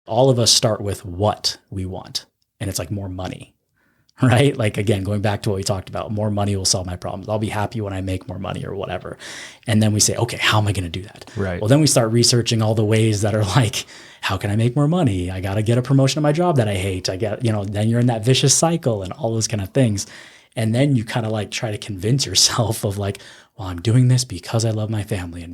all of us start with what we want. And it's like more money, right? Like, again, going back to what we talked about, more money will solve my problems. I'll be happy when I make more money or whatever. And then we say, okay, how am I going to do that? Right. Well, then we start researching all the ways that are like, how can I make more money? I got to get a promotion at my job that I hate. Then you're in that vicious cycle and all those kind of things. And then you kind of like try to convince yourself of like, well, I'm doing this because I love my family. And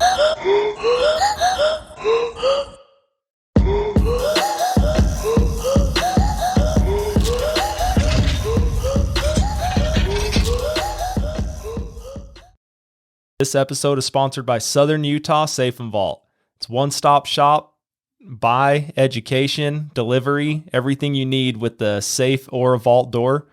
This episode is sponsored by Southern Utah Safe and Vault. It's one-stop shop, buy, education, delivery, everything you need with the safe or a vault door.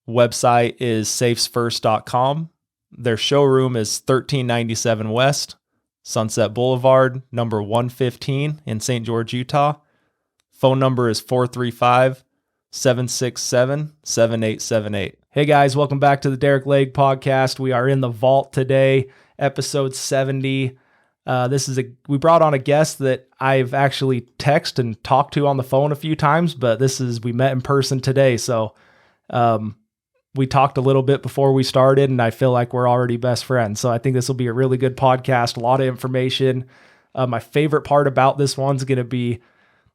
Website is safesfirst.com. Their showroom is 1397 West, Sunset Boulevard, number 115 in St. George, Utah. Phone number is 435-767-7878. Hey guys, welcome back to the Derick Lake podcast. We are in the vault today, episode 70. We brought on a guest that I've actually texted and talked to on the phone a few times, but we met in person today. So we talked a little bit before we started, and I feel like we're already best friends. So I think this will be a really good podcast, a lot of information. My favorite part about this one's going to be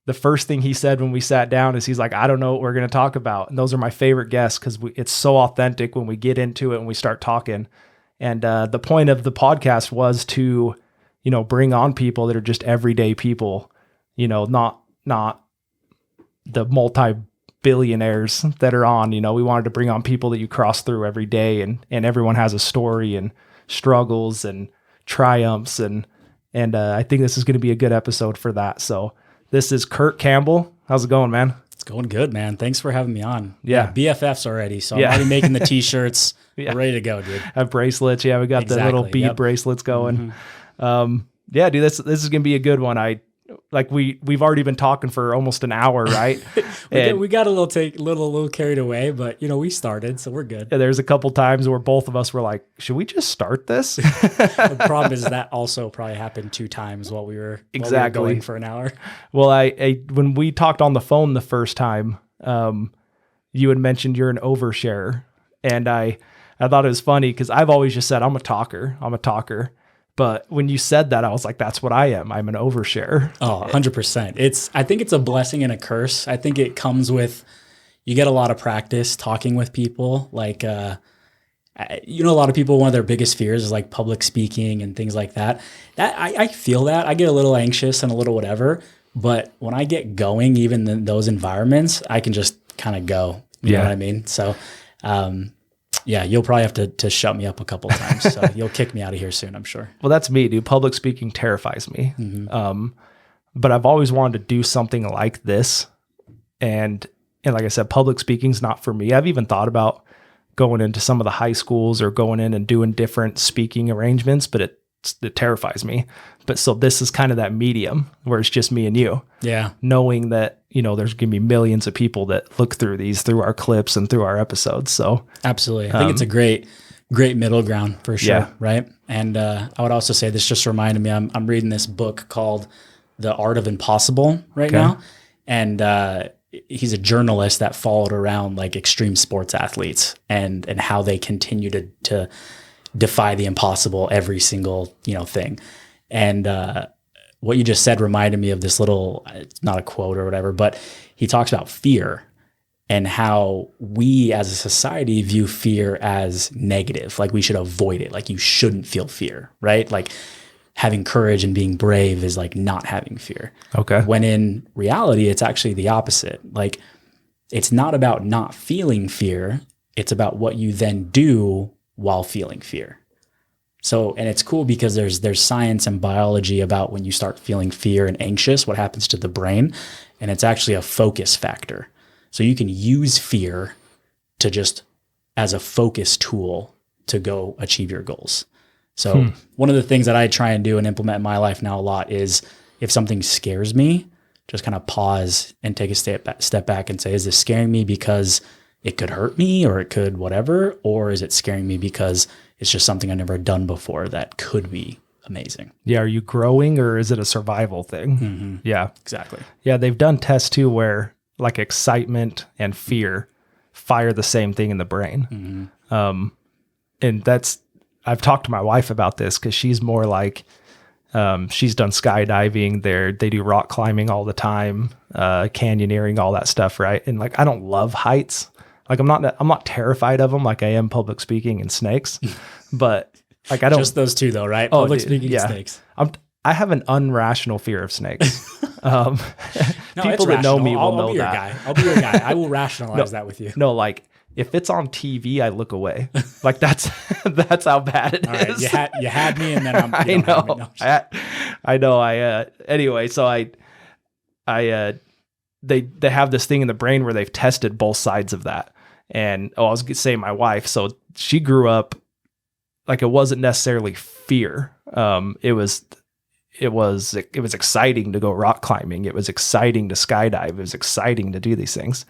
the first thing he said when we sat down is he's like, I don't know what we're going to talk about. And those are my favorite guests because it's so authentic when we get into it and we start talking. And the point of the podcast was to, bring on people that are just everyday people, not the multi-billionaires that are on. We wanted to bring on people that you cross through every day, and everyone has a story and struggles and triumphs. And I think this is going to be a good episode for that. So this is Kurt Campbell. How's it going, man? it's going good, man. Thanks for having me on. Yeah. BFFs already. So I'm already making the t-shirts. Yeah. We're ready to go, dude. Have bracelets. Yeah, we got the little bead bracelets going. Mm-hmm. Yeah, dude, this is gonna be a good one. We've already been talking for almost an hour, right? we got a little carried away, but we started, so we're good. There's a couple times where both of us were like, should we just start this? The problem is that also probably happened 2 times while we were going for an hour. Well, when we talked on the phone the first time, you had mentioned you're an oversharer, and I thought it was funny because I've always just said I'm a talker. But when you said that, I was like, that's what I am. I'm an oversharer. Oh, 100%. I think it's a blessing and a curse. I think it comes with, you get a lot of practice talking with people. Like, a lot of people, one of their biggest fears is like public speaking and things like that. I feel that. I get a little anxious and a little whatever. But when I get going, even in those environments, I can just kind of go. You know what I mean? So, yeah, you'll probably have to shut me up a couple of times. So you'll kick me out of here soon, I'm sure. Well, that's me, dude. Public speaking terrifies me. Mm-hmm. But I've always wanted to do something like this. And like I said, public speaking's not for me. I've even thought about going into some of the high schools or going in and doing different speaking arrangements, but it terrifies me. But so this is kind of that medium where it's just me and you. Yeah. Knowing that, there's going to be millions of people that look through our clips and through our episodes. So absolutely. I think it's a great middle ground for sure. Yeah. Right. And I would also say this just reminded me, I'm reading this book called The Art of Impossible right now. And he's a journalist that followed around like extreme sports athletes and how they continue to defy the impossible every single, thing. And what you just said reminded me of this little, it's not a quote or whatever, but he talks about fear and how we as a society view fear as negative. Like we should avoid it. Like you shouldn't feel fear, right? Like having courage and being brave is like not having fear. Okay. When in reality, it's actually the opposite. Like it's not about not feeling fear. It's about what you then do while feeling fear. So, and it's cool because there's science and biology about when you start feeling fear and anxious, what happens to the brain. And it's actually a focus factor. So you can use fear to just as a focus tool to go achieve your goals. So one of the things that I try and do and implement in my life now a lot is if something scares me, just kind of pause and take a step back and say, is this scaring me because it could hurt me or it could whatever? Or is it scaring me because it's just something I've never done before that could be amazing. Yeah. Are you growing or is it a survival thing? Mm-hmm. Yeah. Exactly. Yeah. They've done tests too where like excitement and fear fire the same thing in the brain. Mm-hmm. And I've talked to my wife about this because she's more like, she's done skydiving there. They do rock climbing all the time, canyoneering, all that stuff. Right. And like, I don't love heights. Like I'm not terrified of them like I am public speaking and snakes, but like I don't. Just those two though, right? Oh, Public speaking and snakes. I have an unrational fear of snakes. No, People that know me will know that. I'll be your guy. I will rationalize that with you. No, like if it's on TV, I look away. Like that's how bad it is. Right, you had me, and then I'm. I know. I know. Anyway, so they have this thing in the brain where they've tested both sides of that. And I was gonna say my wife. So she grew up like it wasn't necessarily fear. It was exciting to go rock climbing. It was exciting to skydive. It was exciting to do these things.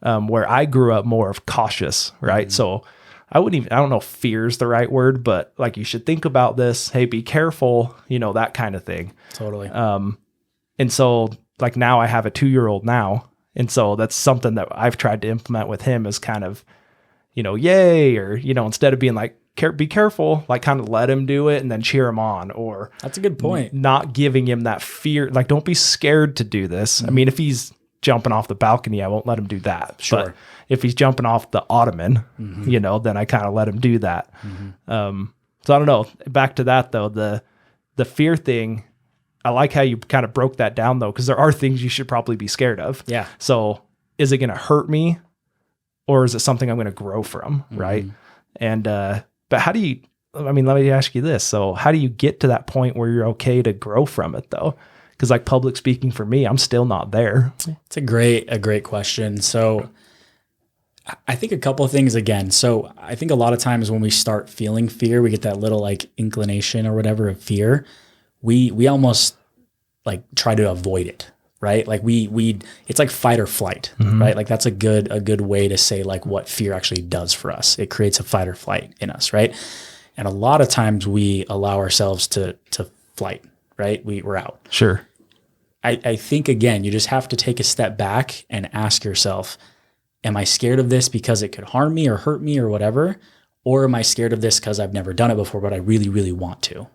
Where I grew up more of cautious, right? Mm-hmm. So I don't know if fear is the right word, but like you should think about this. Hey, be careful, that kind of thing. Totally. And so like now I have a 2-year-old now. And so that's something that I've tried to implement with him is kind of, yay, or, instead of being like, be careful, like kind of let him do it and then cheer him on, or that's a good point. Not giving him that fear. Like, don't be scared to do this. Mm-hmm. I mean, if he's jumping off the balcony, I won't let him do that. Sure. But if he's jumping off the ottoman, mm-hmm. Then I kind of let him do that. Mm-hmm. So I don't know. Back to that though, the fear thing, I like how you kind of broke that down though, because there are things you should probably be scared of. Yeah. So is it going to hurt me or is it something I'm going to grow from? Mm-hmm. Right. And, but let me ask you this. So how do you get to that point where you're okay to grow from it though? Because like public speaking for me, I'm still not there. It's a great question. So I think a couple of things again. So I think a lot of times when we start feeling fear, we get that little like inclination or whatever of fear. We almost like try to avoid it, right? Like it's like fight or flight, mm-hmm. right? Like that's a good way to say like what fear actually does for us. It creates a fight or flight in us, right? And a lot of times we allow ourselves to flight, right? We're out. Sure. I think again, you just have to take a step back and ask yourself, am I scared of this because it could harm me or hurt me or whatever? Or am I scared of this because I've never done it before, but I really, really want to?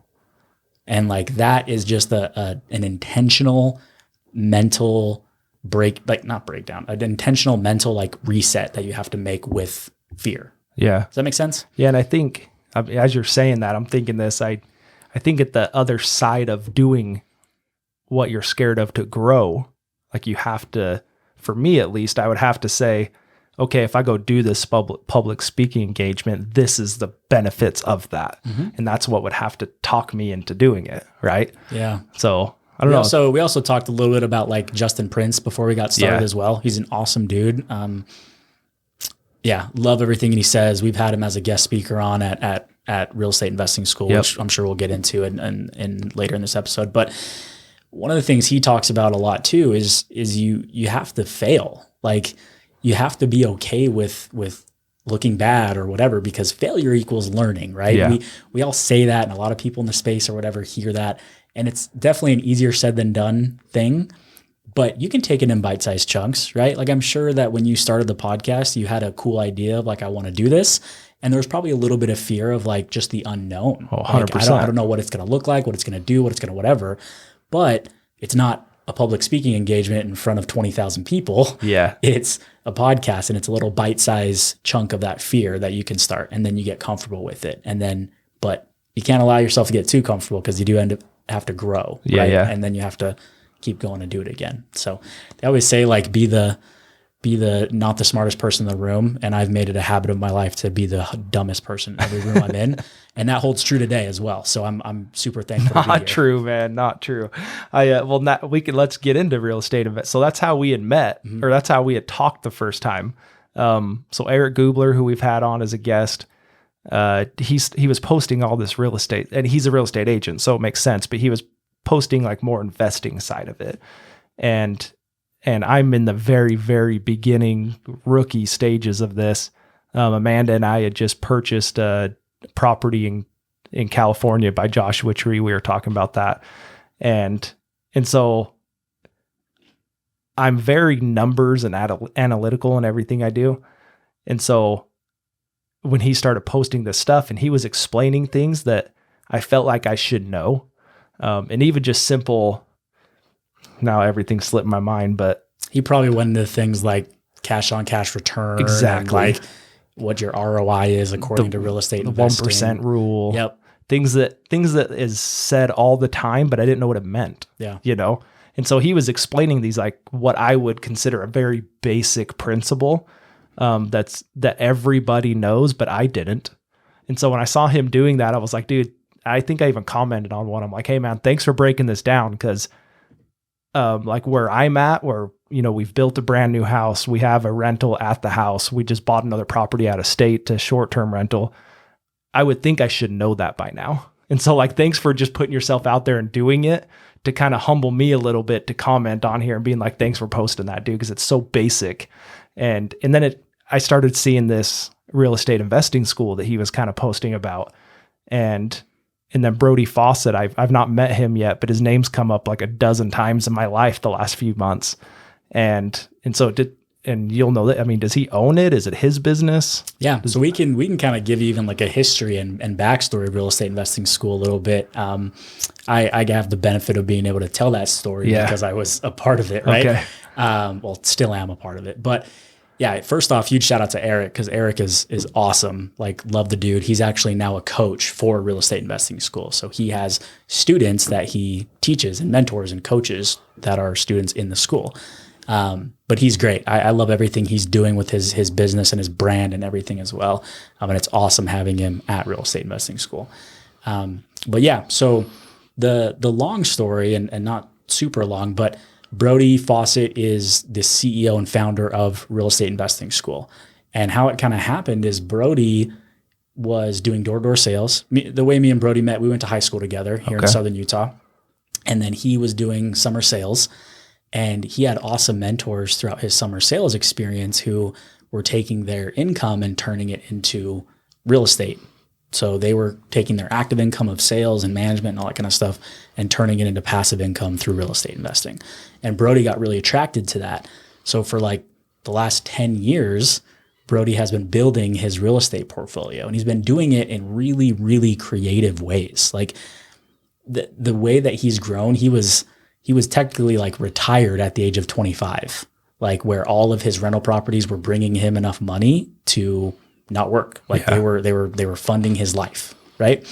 And like that is just an intentional mental an intentional mental like reset that you have to make with fear. Yeah. Does that make sense? Yeah. And I think as you're saying that, I'm thinking this, I think at the other side of doing what you're scared of to grow, like you have to, for me at least, I would have to say, okay, if I go do this public speaking engagement, this is the benefits of that. Mm-hmm. And that's what would have to talk me into doing it. Right. Yeah. So I don't know. We also talked a little bit about like Justin Prince before we got started as well. He's an awesome dude. Love everything he says. We've had him as a guest speaker on at Real Estate Investing School, which I'm sure we'll get into in later in this episode. But one of the things he talks about a lot too is you have to fail. Like you have to be okay with looking bad or whatever, because failure equals learning, right? Yeah. We all say that, and a lot of people in the space or whatever hear that. And it's definitely an easier said than done thing, but you can take it in bite-sized chunks, right? Like I'm sure that when you started the podcast, you had a cool idea of like, I want to do this. And there was probably a little bit of fear of like just the unknown. Oh, 100%. Like, I don't know what it's going to look like, what it's going to do, what it's going to whatever. But it's not a public speaking engagement in front of 20,000 people. Yeah. It's a podcast, and it's a little bite-sized chunk of that fear that you can start, and then you get comfortable with it. And then, but you can't allow yourself to get too comfortable because you do have to grow. Yeah. Right? Yeah. And then you have to keep going and do it again. So they always say like, be the not the smartest person in the room. And I've made it a habit of my life to be the dumbest person in every room I'm in. And that holds true today as well. So I'm super thankful. Not true, man. Not true. Let's get into real estate events. So that's how we had met, mm-hmm. or that's how we had talked the first time. So Eric Gubler, who we've had on as a guest, he was posting all this real estate, and he's a real estate agent, so it makes sense, but he was posting like more investing side of it. And I'm in the very, very beginning rookie stages of this. Amanda and I had just purchased a property in California by Joshua Tree. We were talking about that. And so I'm very numbers and analytical in everything I do. And so when he started posting this stuff and he was explaining things that I felt like I should know, and even just simple, now everything slipped my mind, but he probably went into things like cash on cash return. Exactly. And like what your ROI is according to real estate investing. The 1% rule. Yep. Things that is said all the time, but I didn't know what it meant. Yeah. You know? And so he was explaining these, like what I would consider a very basic principle, that everybody knows, but I didn't. And so when I saw him doing that, I was like, dude, I think I even commented on one. I'm like, hey man, thanks for breaking this down. Cause, like where I'm at, where, you know, we've built a brand new house, we have a rental at the house, we just bought another property out of state to short-term rental. I would think I should know that by now. And so like, thanks for just putting yourself out there and doing it to kind of humble me a little bit to comment on here and being like, thanks for posting that, dude. Cause it's so basic. And then I started seeing this real estate investing school that he was kind of posting about. And then Brody Fawcett, I've not met him yet, but his name's come up like a dozen times in my life the last few months. And so and you'll know that, I mean, does he own it? Is it his business? Yeah. So we can kind of give you even like a history and backstory of real estate investing school a little bit. I have the benefit of being able to tell that story because I was a part of it, right? Okay. Well, still am a part of it, but yeah, first off, huge shout out to Eric, because Eric is awesome. Like, love the dude. He's actually now a coach for real estate investing school. So he has students that he teaches and mentors and coaches that are students in the school. But he's great. I love everything he's doing with his business and his brand and everything as well. And it's awesome having him at real estate investing school. But yeah, so the long story and not super long, but Brody Fawcett is the CEO and founder of Real Estate Investing School. And how it kind of happened is Brody was doing door-to-door sales. The way me and Brody met, we went to high school together here in Southern Utah. And then he was doing summer sales. And he had awesome mentors throughout his summer sales experience who were taking their income and turning it into real estate. So they were taking their active income of sales and management and all that kind of stuff and turning it into passive income through real estate investing. And Brody got really attracted to that. So for like the last 10 years, Brody has been building his real estate portfolio, and he's been doing it in really, really creative ways. Like the way that he's grown, he was technically like retired at the age of 25, like where all of his rental properties were bringing him enough money to not work. Like they were funding his life. Right.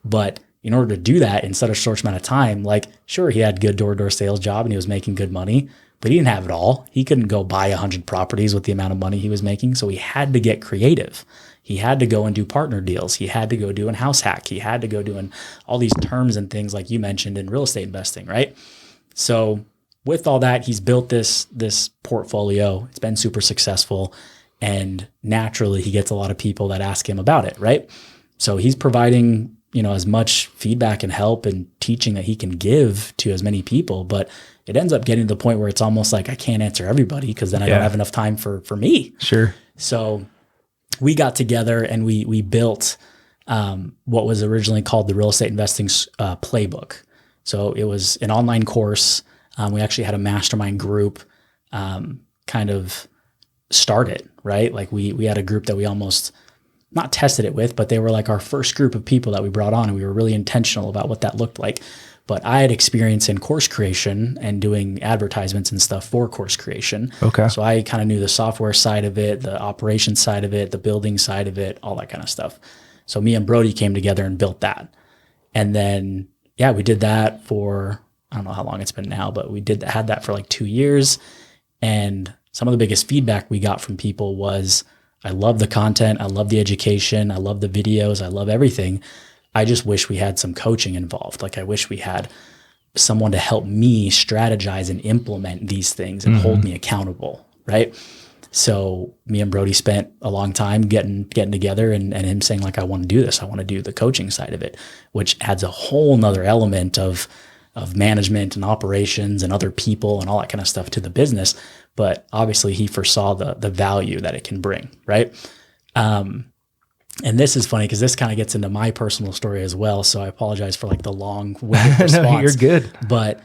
But in order to do that in such a short amount of time, like, sure, he had good door-to-door sales job and he was making good money, but he didn't have it all. He couldn't go buy 100 properties with the amount of money he was making. So he had to get creative. He had to go and do partner deals. He had to go do a house hack. He had to go doing all these terms and things like you mentioned in real estate investing. Right. So with all that, he's built this portfolio. It's been super successful. And naturally, he gets a lot of people that ask him about it, right? So he's providing, as much feedback and help and teaching that he can give to as many people. But it ends up getting to the point where it's almost like I can't answer everybody because then I don't have enough time for me. Sure. So we got together and we built what was originally called the Real Estate Investing Playbook. So it was an online course. We actually had a mastermind group kind of start it, right? Like we had a group that we almost not tested it with, but they were like our first group of people that we brought on, and we were really intentional about what that looked like. But I had experience in course creation and doing advertisements and stuff for course creation. Okay. So I kind of knew the software side of it, the operations side of it, the building side of it, all that kind of stuff. So me and Brody came together and built that. And then, we did that for, I don't know how long it's been now, but we had that for like 2 years. And some of the biggest feedback we got from people was, I love the content. I love the education. I love the videos. I love everything. I just wish we had some coaching involved. Like I wish we had someone to help me strategize and implement these things and hold me accountable. Right. So me and Brody spent a long time getting together and him saying like, I want to do this. I want to do the coaching side of it, which adds a whole nother element of management and operations and other people and all that kind of stuff to the business. But obviously he foresaw the value that it can bring. Right. And this is funny because this kind of gets into my personal story as well. So I apologize for like the long-winded response. No, you're good. But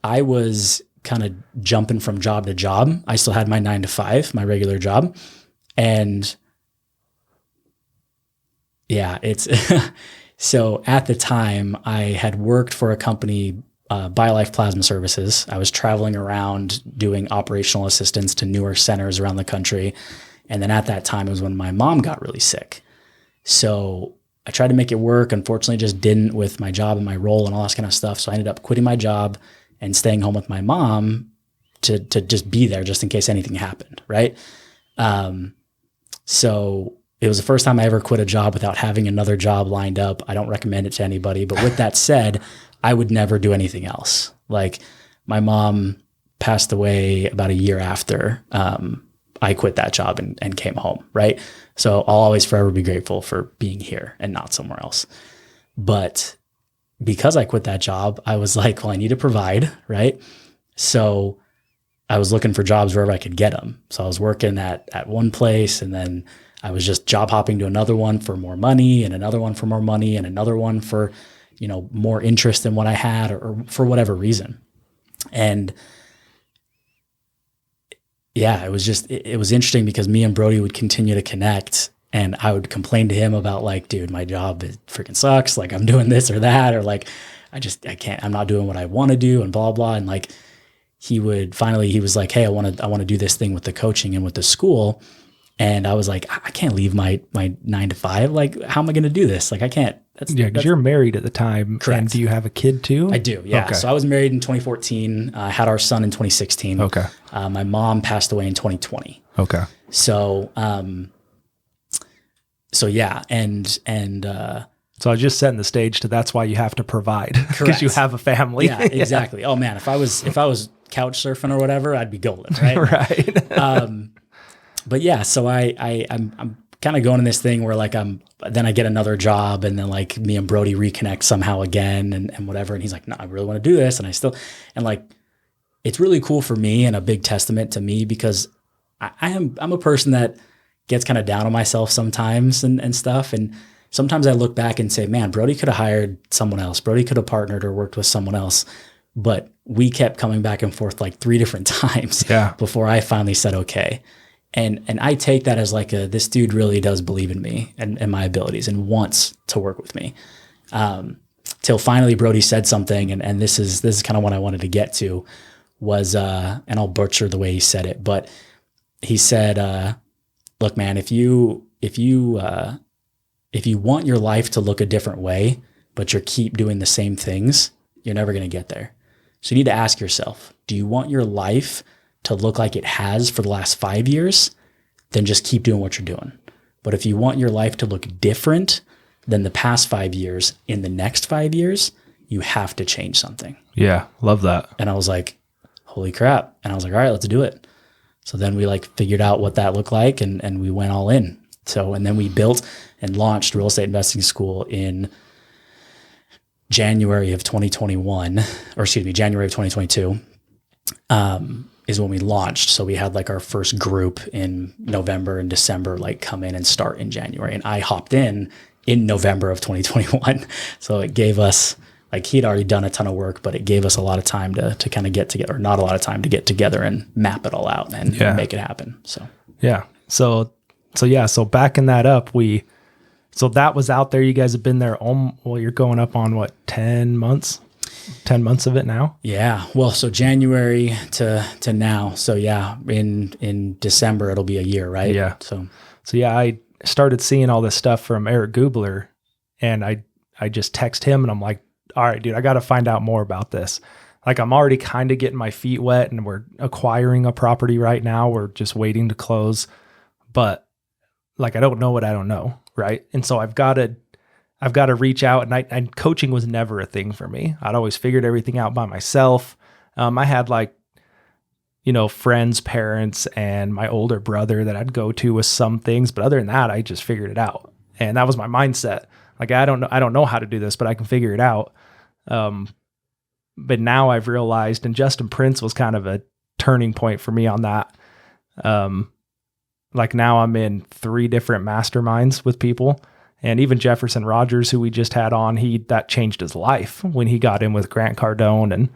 I was kind of jumping from job to job. I still had my 9 to 5, my regular job. And yeah, it's so at the time I had worked for a company, BioLife Plasma Services. I was traveling around doing operational assistance to newer centers around the country. And then at that time, it was when my mom got really sick. So I tried to make it work. Unfortunately, just didn't with my job and my role and all this kind of stuff. So I ended up quitting my job and staying home with my mom to just be there just in case anything happened, right? So it was the first time I ever quit a job without having another job lined up. I don't recommend it to anybody. But with that said, I would never do anything else. Like my mom passed away about a year after I quit that job and came home, right? So I'll always forever be grateful for being here and not somewhere else. But because I quit that job, I was like, well, I need to provide, right? So I was looking for jobs wherever I could get them. So I was working at one place, and then I was just job hopping to another one for more money, and another one for more money, and another one for, more interest in what I had, or for whatever reason. And yeah, it was interesting because me and Brody would continue to connect, and I would complain to him about like, dude, my job freaking sucks. Like I'm doing this or that, or like, I can't, I'm not doing what I want to do and blah, blah. And like, he was like, hey, I want to do this thing with the coaching and with the school. And I was like, I can't leave my 9 to 5. Like, how am I going to do this? Like, I can't. Because you're married at the time. Correct. And do you have a kid too? I do, yeah. Okay. So I was married in 2014. I had our son in 2016. Okay. My mom passed away in 2020. Okay. So, yeah. And so I was just setting the stage to that's why you have to provide because you have a family. Yeah, exactly. Oh man, if I was couch surfing or whatever, I'd be golden, right? Right. But yeah, so I'm kind of going in this thing where like then I get another job, and then like me and Brody reconnect somehow again and whatever. And he's like, no, I really want to do this. And like, it's really cool for me and a big testament to me because I'm a person that gets kind of down on myself sometimes and stuff. And sometimes I look back and say, man, Brody could have hired someone else. Brody could have partnered or worked with someone else. But we kept coming back and forth like 3 different times before I finally said, okay. And I take that as like this dude really does believe in me and my abilities and wants to work with me. Till finally Brody said something, and this is kind of what I wanted to get to was, and I'll butcher the way he said it, but he said, look, man, if you want your life to look a different way, but you keep doing the same things, you're never going to get there. So you need to ask yourself, do you want your life to look like it has for the last 5 years? Then just keep doing what you're doing. But if you want your life to look different than the past 5 years in the next 5 years, you have to change something. Yeah. Love that. And I was like, holy crap. And I was like, all right, let's do it. So then we like figured out what that looked like, and we went all in. So, and then we built and launched Real Estate Investing School in January of 2021, or excuse me, January of 2022, is when we launched. So we had like our first group in November and December, like come in and start in January. And I hopped in November of 2021. So it gave us, like he'd already done a ton of work, but it gave us a lot of time to kind of get together, or not a lot of time to get together and map it all out and make it happen. So, yeah. So backing that up, so that was out there. You guys have been there. You're going up on what, 10 months? 10 months of it now? Yeah. Well, so January to now. So yeah, in December, it'll be a year, right? Yeah. So yeah, I started seeing all this stuff from Eric Gubler, and I just text him and I'm like, all right, dude, I got to find out more about this. Like I'm already kind of getting my feet wet, and we're acquiring a property right now. We're just waiting to close, but like, I don't know what I don't know. Right. And so I've got to reach out, and coaching was never a thing for me. I'd always figured everything out by myself. I had like, friends, parents, and my older brother that I'd go to with some things. But other than that, I just figured it out. And that was my mindset. Like, I don't know how to do this, but I can figure it out. But now I've realized, and Justin Prince was kind of a turning point for me on that. like now I'm in 3 different masterminds with people. And even Jefferson Rogers, who we just had on, that changed his life when he got in with Grant Cardone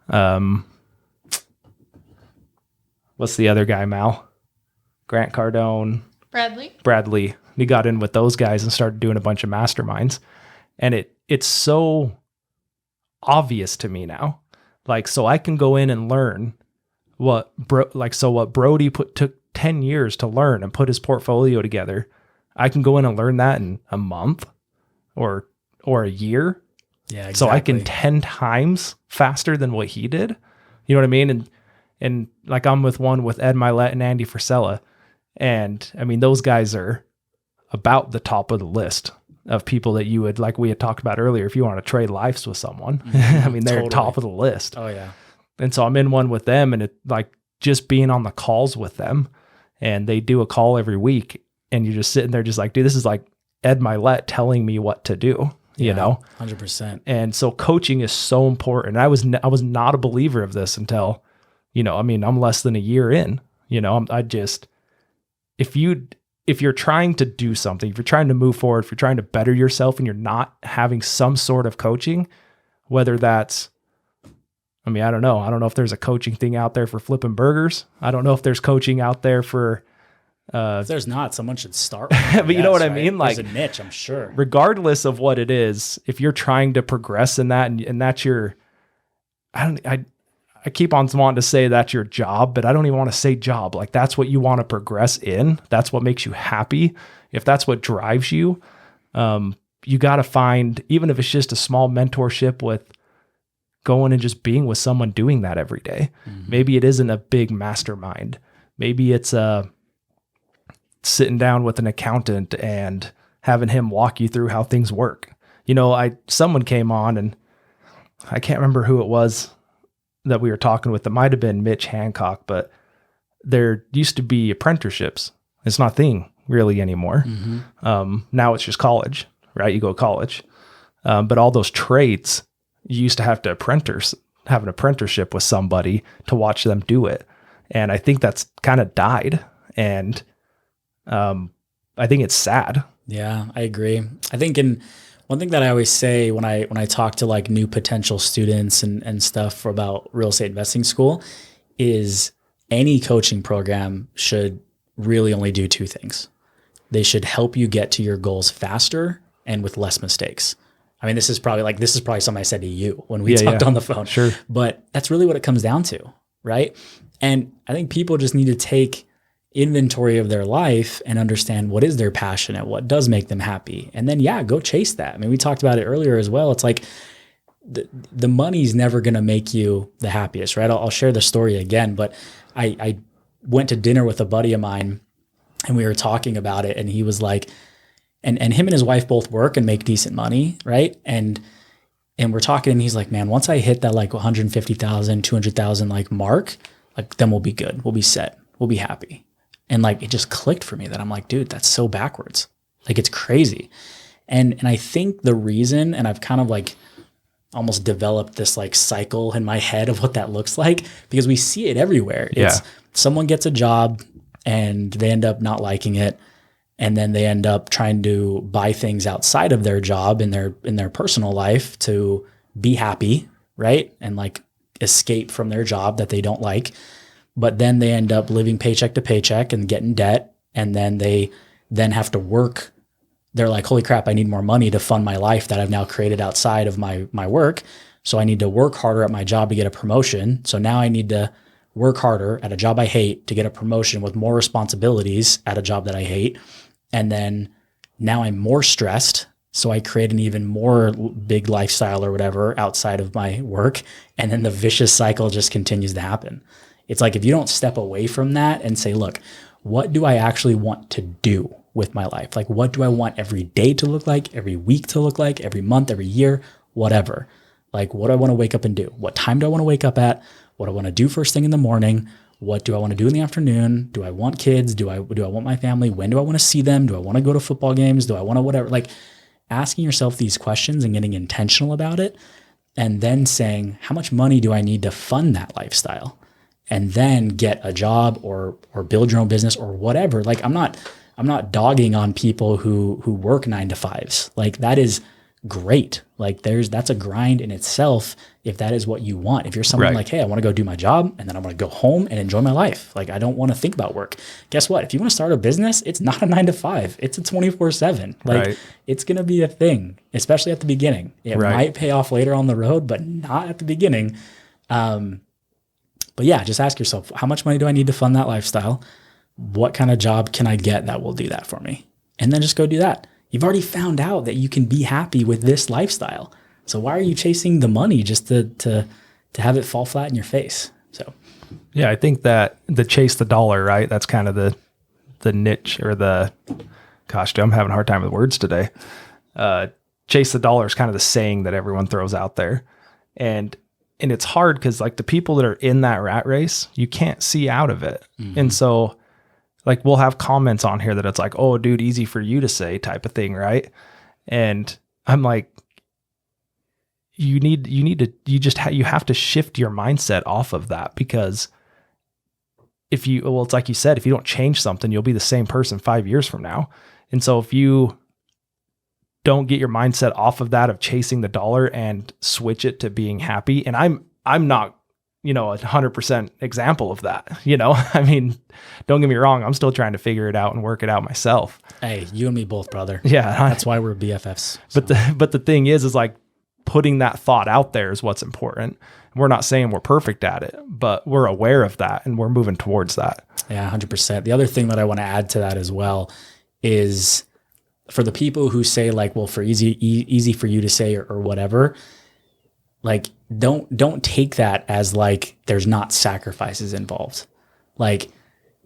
and what's the other guy, Mal? Grant Cardone. Bradley. He got in with those guys and started doing a bunch of masterminds. And it's so obvious to me now. Like, so I can go in and learn what Brody took 10 years to learn and put his portfolio together. I can go in and learn that in a month or a year. Yeah, exactly. So I can 10 times faster than what he did. You know what I mean? And like I'm with Ed Milet and Andy Frisella. And I mean, those guys are about the top of the list of people that you would, like we had talked about earlier, if you want to trade lives with someone. I mean, they're top of the list. Oh yeah. And so I'm in one with them, and it like just being on the calls with them, and they do a call every week, and you're just sitting there just like, dude, this is like Ed Milet telling me what to do, you know? 100%. And so coaching is so important. I was not a believer of this until, you know, I mean, I'm less than a year in, you know, if you're trying to do something, if you're trying to move forward, if you're trying to better yourself and you're not having some sort of coaching, whether that's, I mean, I don't know. I don't know if there's a coaching thing out there for flipping burgers. I don't know if there's coaching out there for, if there's not, someone should start. But you know what I mean? Like, there's a niche, I'm sure. Regardless of what it is, if you're trying to progress in that and that's your, I keep on wanting to say that's your job, but I don't even want to say job. Like that's what you want to progress in. That's what makes you happy. If that's what drives you, you got to find, even if it's just a small mentorship with going and just being with someone doing that every day. Mm-hmm. Maybe it isn't a big mastermind. Maybe it's sitting down with an accountant and having him walk you through how things work. You know, someone came on and I can't remember who it was that we were talking with. It might've been Mitch Hancock, but there used to be apprenticeships. It's not a thing really anymore. Mm-hmm. Now it's just college, right? You go to college. But all those trades, you used to have to have an apprenticeship with somebody to watch them do it. And I think that's kind of died. And I think it's sad. Yeah, I agree. I think one thing that I always say when I talk to like new potential students and stuff about real estate investing school is any coaching program should really only do 2 things. They should help you get to your goals faster and with less mistakes. I mean, this is probably something I said to you when we talked on the phone. Sure. But that's really what it comes down to, right? And I think people just need to take inventory of their life and understand what is their passion and what does make them happy. And then, go chase that. I mean, we talked about it earlier as well. It's like the money's never going to make you the happiest, right? I'll share the story again, but I went to dinner with a buddy of mine and we were talking about it, and he was like, and him and his wife both work and make decent money, right? And we're talking, and he's like, man, once I hit that like 150,000, 200,000 like mark, like then we'll be good. We'll be set. We'll be happy. And like, it just clicked for me that I'm like, dude, that's so backwards. Like it's crazy. And I think the reason, and I've kind of like almost developed this like cycle in my head of what that looks like, because we see it everywhere. It's someone gets a job and they end up not liking it. And then they end up trying to buy things outside of their job in their personal life to be happy, right? And like escape from their job that they don't like. But then they end up living paycheck to paycheck and getting debt. And then they then have to work. They're like, holy crap, I need more money to fund my life that I've now created outside of my work. So I need to work harder at my job to get a promotion. So now I need to work harder at a job I hate to get a promotion with more responsibilities at a job that I hate. And then now I'm more stressed. So I create an even more big lifestyle or whatever outside of my work. And then the vicious cycle just continues to happen. It's like, if you don't step away from that and say, look, what do I actually want to do with my life? Like, what do I want every day to look like, every week to look like, every month, every year, whatever. Like, what do I want to wake up and do? What time do I want to wake up at? What do I want to do first thing in the morning? What do I want to do in the afternoon? Do I want kids? Do I want my family? When do I want to see them? Do I want to go to football games? Do I want to whatever? Like, asking yourself these questions and getting intentional about it, and then saying, how much money do I need to fund that lifestyle? and then get a job or build your own business or whatever. Like I'm not dogging on people who work 9 to 5s. Like that is great. Like that's a grind in itself if that is what you want. If you're someone like, hey, I want to go do my job and then I want to go home and enjoy my life. Like I don't want to think about work. Guess what? If you want to start a business, it's not a 9 to 5. It's a 24/7. Like it's going to be a thing, especially at the beginning. It might pay off later on the road, but not at the beginning. But yeah, just ask yourself, how much money do I need to fund that lifestyle? What kind of job can I get that will do that for me? And then just go do that. You've already found out that you can be happy with this lifestyle. So why are you chasing the money just to have it fall flat in your face? So, yeah, I think that the chase the dollar, right? That's kind of the niche or gosh, I'm having a hard time with words today. Chase the dollar is kind of the saying that everyone throws out there. And it's hard because like the people that are in that rat race, you can't see out of it. Mm-hmm. And so like we'll have comments on here that it's like, oh dude, easy for you to say type of thing. Right. And I'm like, you have to shift your mindset off of that, because it's like you said, if you don't change something, you'll be the same person 5 years from now. And so if you don't get your mindset off of that, of chasing the dollar, and switch it to being happy. And I'm not, 100% example of that, I mean, don't get me wrong. I'm still trying to figure it out and work it out myself. Hey, you and me both, brother. Yeah. That's why we're BFFs. So. But the thing is like putting that thought out there is what's important. We're not saying we're perfect at it, but we're aware of that and we're moving towards that. Yeah, 100%. The other thing that I want to add to that as well is, for the people who say like, well, for easy for you to say or whatever, like don't take that as like there's not sacrifices involved. Like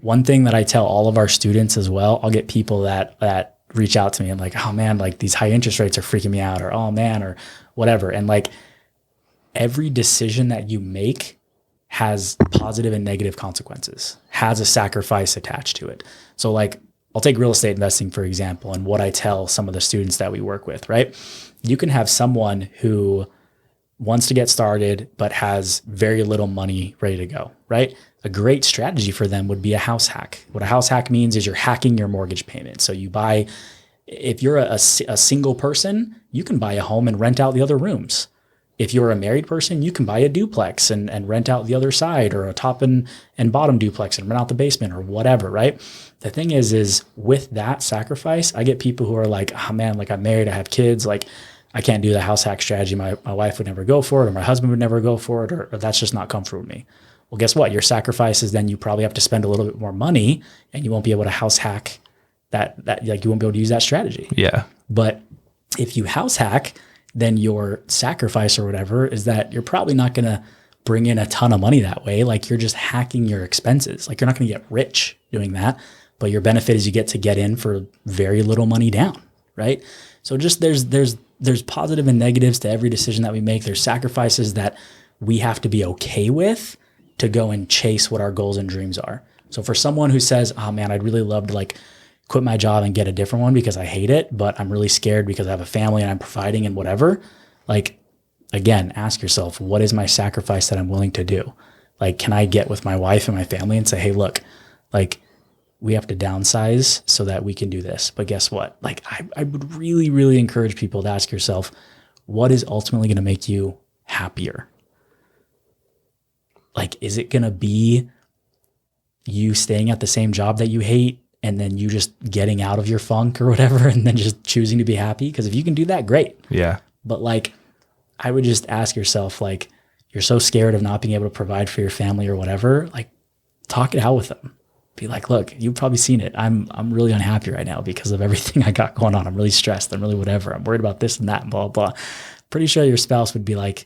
one thing that I tell all of our students as well, I'll get people that reach out to me and like, oh man, like these high interest rates are freaking me out, or oh man, or whatever. And like every decision that you make has positive and negative consequences, has a sacrifice attached to it. So like, I'll take real estate investing, for example, and what I tell some of the students that we work with, right? You can have someone who wants to get started, but has very little money ready to go, right? A great strategy for them would be a house hack. What a house hack means is you're hacking your mortgage payment. So you buy, if you're a single person, you can buy a home and rent out the other rooms. If you're a married person, you can buy a duplex and rent out the other side, or a top and bottom duplex and rent out the basement, or whatever, right? The thing is with that sacrifice, I get people who are like, oh man, like I'm married, I have kids, like I can't do the house hack strategy. My wife would never go for it, or my husband would never go for it, or that's just not comfortable with me. Well, guess what? Your sacrifice is then you probably have to spend a little bit more money, and you won't be able to house hack that like you won't be able to use that strategy. Yeah. But if you house hack, then your sacrifice or whatever is that you're probably not going to bring in a ton of money that way. Like you're just hacking your expenses. Like you're not going to get rich doing that, but your benefit is you get to get in for very little money down, right? So just there's positive and negatives to every decision that we make. There's sacrifices that we have to be okay with to go and chase what our goals and dreams are. So for someone who says, oh man, I'd really love to like quit my job and get a different one because I hate it, but I'm really scared because I have a family and I'm providing and whatever. Like, again, ask yourself, what is my sacrifice that I'm willing to do? Like, can I get with my wife and my family and say, hey, look, like we have to downsize so that we can do this. But guess what? Like, I would really, really encourage people to ask yourself, what is ultimately going to make you happier? Like, is it going to be you staying at the same job that you hate, and then you just getting out of your funk or whatever, and then just choosing to be happy? Because if you can do that, great. Yeah. But like, I would just ask yourself, like, you're so scared of not being able to provide for your family or whatever, like talk it out with them. Be like, look, you've probably seen it. I'm really unhappy right now because of everything I got going on. I'm really stressed. I'm really whatever. I'm worried about this and that and blah, blah. Pretty sure your spouse would be like,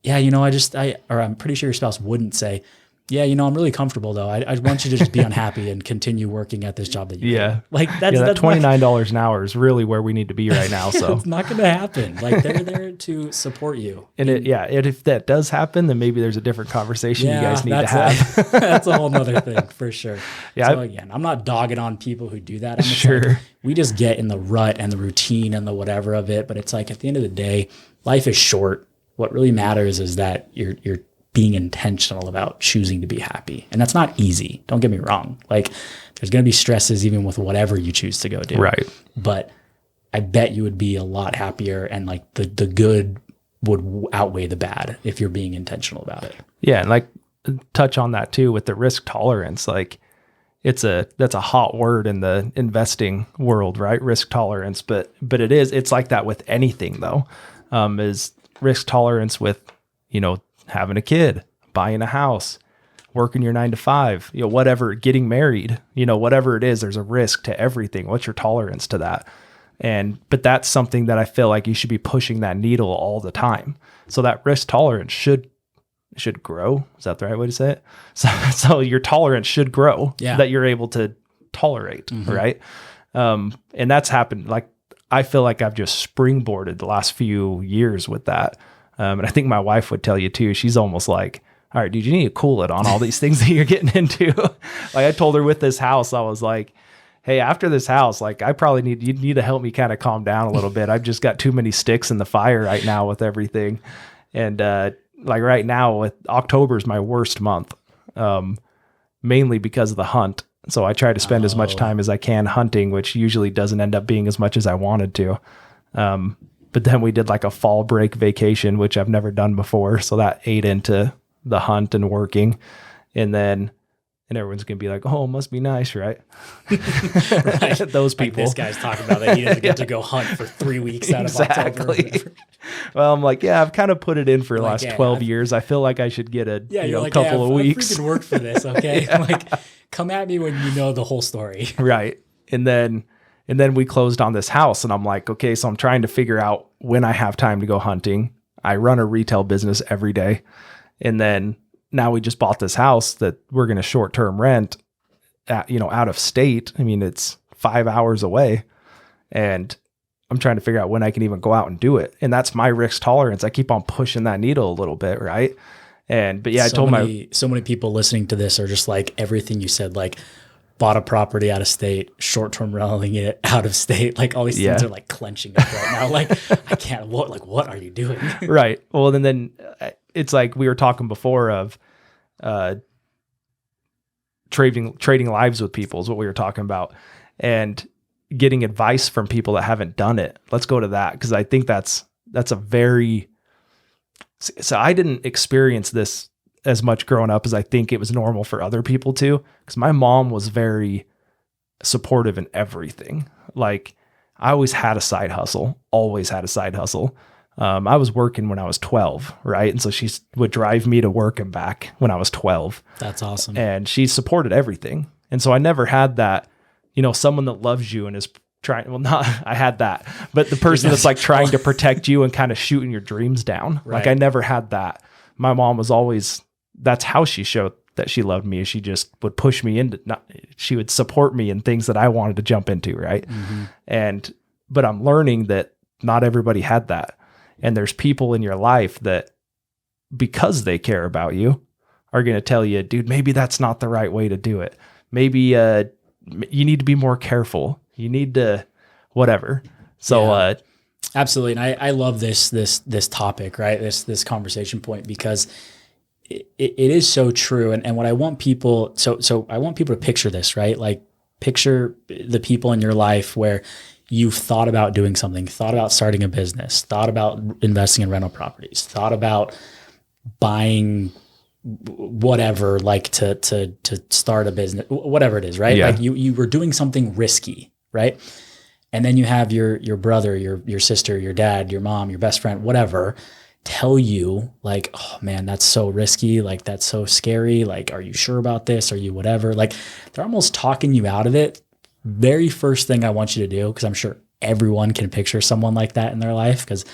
yeah, I'm pretty sure your spouse wouldn't say, yeah, I'm really comfortable though. I want you to just be unhappy and continue working at this job that you do. Like that's $29 an hour is really where we need to be right now. So it's not going to happen. Like they're there to support you. And if that does happen, then maybe there's a different conversation you guys need to have. That's a whole nother thing for sure. Yeah. So again, I'm not dogging on people who do that. I'm just sure. Like, we just get in the rut and the routine and the whatever of it. But it's like at the end of the day, life is short. What really matters is that you're being intentional about choosing to be happy. And that's not easy. Don't get me wrong. Like there's going to be stresses even with whatever you choose to go do. Right. But I bet you would be a lot happier, and like the good would outweigh the bad if you're being intentional about it. Yeah. And like touch on that too with the risk tolerance. Like that's a hot word in the investing world, right? Risk tolerance. But it's like that with anything though, is risk tolerance with, having a kid, buying a house, working your 9 to 5, whatever, getting married, whatever it is, there's a risk to everything. What's your tolerance to that? But that's something that I feel like you should be pushing that needle all the time. So that risk tolerance should grow. Is that the right way to say it? So your tolerance should grow, that you're able to tolerate. Right. And that's happened. Like, I feel like I've just springboarded the last few years with that. And I think my wife would tell you too. She's almost like, all right, dude, you need to cool it on all these things that you're getting into. Like I told her with this house, I was like, hey, after this house, like you need to help me kind of calm down a little bit. I've just got too many sticks in the fire right now with everything. And like right now, with October is my worst month, mainly because of the hunt. So I try to spend as much time as I can hunting, which usually doesn't end up being as much as I wanted to. But then we did like a fall break vacation, which I've never done before. So that ate into the hunt and working. And everyone's going to be like, oh, it must be nice, right? Right. Those people. Like this guy's talking about that he doesn't get to go hunt for 3 weeks out of October. Well, I'm like, yeah, I've kind of put it in for the last 12 years. I feel like I should get a couple of weeks. I freaking work for this, okay? Like, come at me when you know the whole story. Right. And then we closed on this house, and I'm like, okay, so I'm trying to figure out when I have time to go hunting. I run a retail business every day. And then now we just bought this house that we're going to short-term rent out of state. I mean, it's 5 hours away, and I'm trying to figure out when I can even go out and do it. And that's my risk tolerance. I keep on pushing that needle a little bit. Right. But yeah, so many people listening to this are just like everything you said, like bought a property out of state, short-term renting it out of state. Like all these things are like clenching up right now. Like I can't, what are you doing? Right. Well, and then it's like we were talking before of, trading lives with people is what we were talking about, and getting advice from people that haven't done it. Let's go to that. Cause I think that's so I didn't experience this as much growing up as I think it was normal for other people to, cause my mom was very supportive in everything. Like I always had a side hustle. I was working when I was 12, right? And so she would drive me to work and back when I was 12. That's awesome. And she supported everything. And so I never had that, someone that loves you and is trying, I had that, but the person that's like trying to protect you and kind of shooting your dreams down. Right. Like I never had that. My mom was always, that's how she showed that she loved me. She just would push me into, she would support me in things that I wanted to jump into. Right. Mm-hmm. But I'm learning that not everybody had that. And there's people in your life that, because they care about you, are going to tell you, dude, maybe that's not the right way to do it. Maybe you need to be more careful. You need to whatever. So absolutely. And I love this topic, right? This conversation point, because it is so true. And what I want people, so I want people to picture this, right? Like picture the people in your life where you've thought about doing something, thought about starting a business, thought about investing in rental properties, thought about buying whatever, like to start a business, whatever it is, right? Yeah. Like you were doing something risky, right? And then you have your brother, your sister, your dad, your mom, your best friend, whatever, tell you like, oh man, that's so risky. Like that's so scary. Like, are you sure about this? Are you whatever? Like they're almost talking you out of it. Very first thing I want you to do, because I'm sure everyone can picture someone like that in their life, because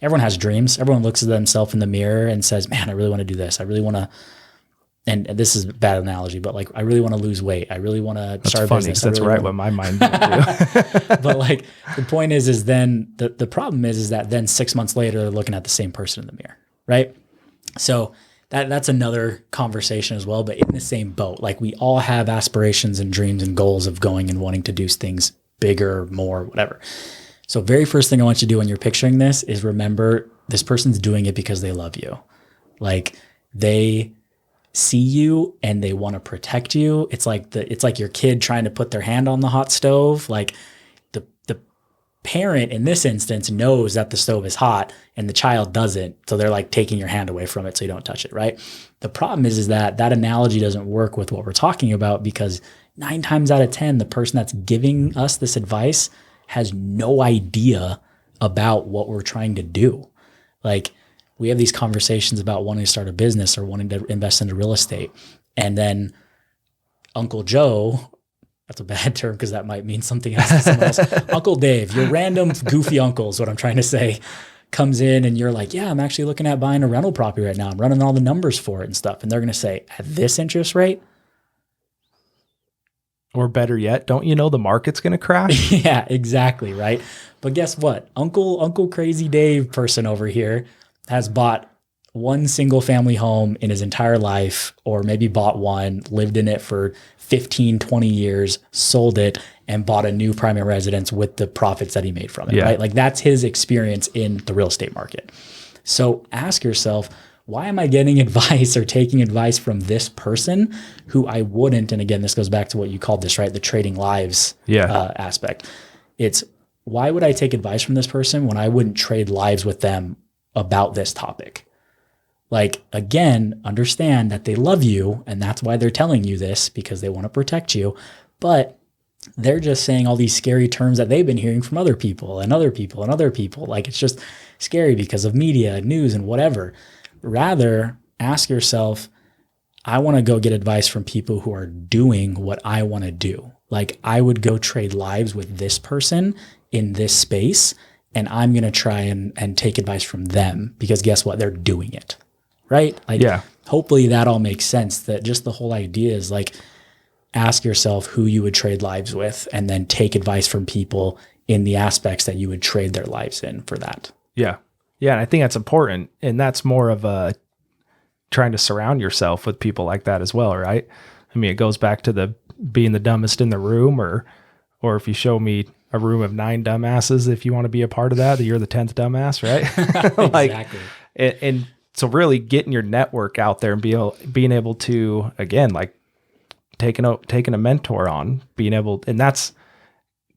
everyone has dreams. Everyone looks at themselves in the mirror and says, man, I really want to do this. I really want to, and this is a bad analogy, but like, I really want to lose weight. I really want to start a business. That's really right what my mind went to. But like, the point is then the problem is that then 6 months later, they're looking at the same person in the mirror, right? So that's another conversation as well, but in the same boat. Like we all have aspirations and dreams and goals of going and wanting to do things bigger, more, whatever. So very first thing I want you to do when you're picturing this is remember this person's doing it because they love you. Like they see you and they want to protect you. It's like your kid trying to put their hand on the hot stove. Like the parent in this instance knows that the stove is hot and the child doesn't. So they're like taking your hand away from it so you don't touch it, right? The problem is that analogy doesn't work with what we're talking about, because 9 times out of 10, the person that's giving us this advice has no idea about what we're trying to do. Like, we have these conversations about wanting to start a business or wanting to invest into real estate. And then Uncle Joe, that's a bad term because that might mean something else to someone else. Uncle Dave, your random goofy uncle is what I'm trying to say, comes in and you're like, yeah, I'm actually looking at buying a rental property right now. I'm running all the numbers for it and stuff. And they're going to say, at this interest rate? Or better yet, don't you know the market's going to crash? Yeah, exactly, right? But guess what? Uncle Crazy Dave person over here has bought one single family home in his entire life, or maybe bought one, lived in it for 15, 20 years, sold it, and bought a new primary residence with the profits that he made from it, right? Like, that's his experience in the real estate market. So ask yourself, why am I getting advice or taking advice from this person who I wouldn't? And again, this goes back to what you called this, right? The trading lives aspect. It's, why would I take advice from this person when I wouldn't trade lives with them about this topic? Like, again, understand that they love you and that's why they're telling you this, because they want to protect you. But they're just saying all these scary terms that they've been hearing from other people and other people and other people. Like, it's just scary because of media, news, and whatever. Rather, ask yourself, I want to go get advice from people who are doing what I want to do. Like, I would go trade lives with this person in this space, and I'm going to try and take advice from them, because guess what? They're doing it, right? Like, hopefully that all makes sense, that just the whole idea is like, ask yourself who you would trade lives with and then take advice from people in the aspects that you would trade their lives in for that. Yeah. Yeah. And I think that's important. And that's more of a trying to surround yourself with people like that as well, right? I mean, it goes back to the being the dumbest in the room, or if you show me a room of 9 dumbasses, if you want to be a part of that you're the 10th dumbass, right? Like, exactly. And so really getting your network out there and being able to, again, like taking a mentor on, being able, and that's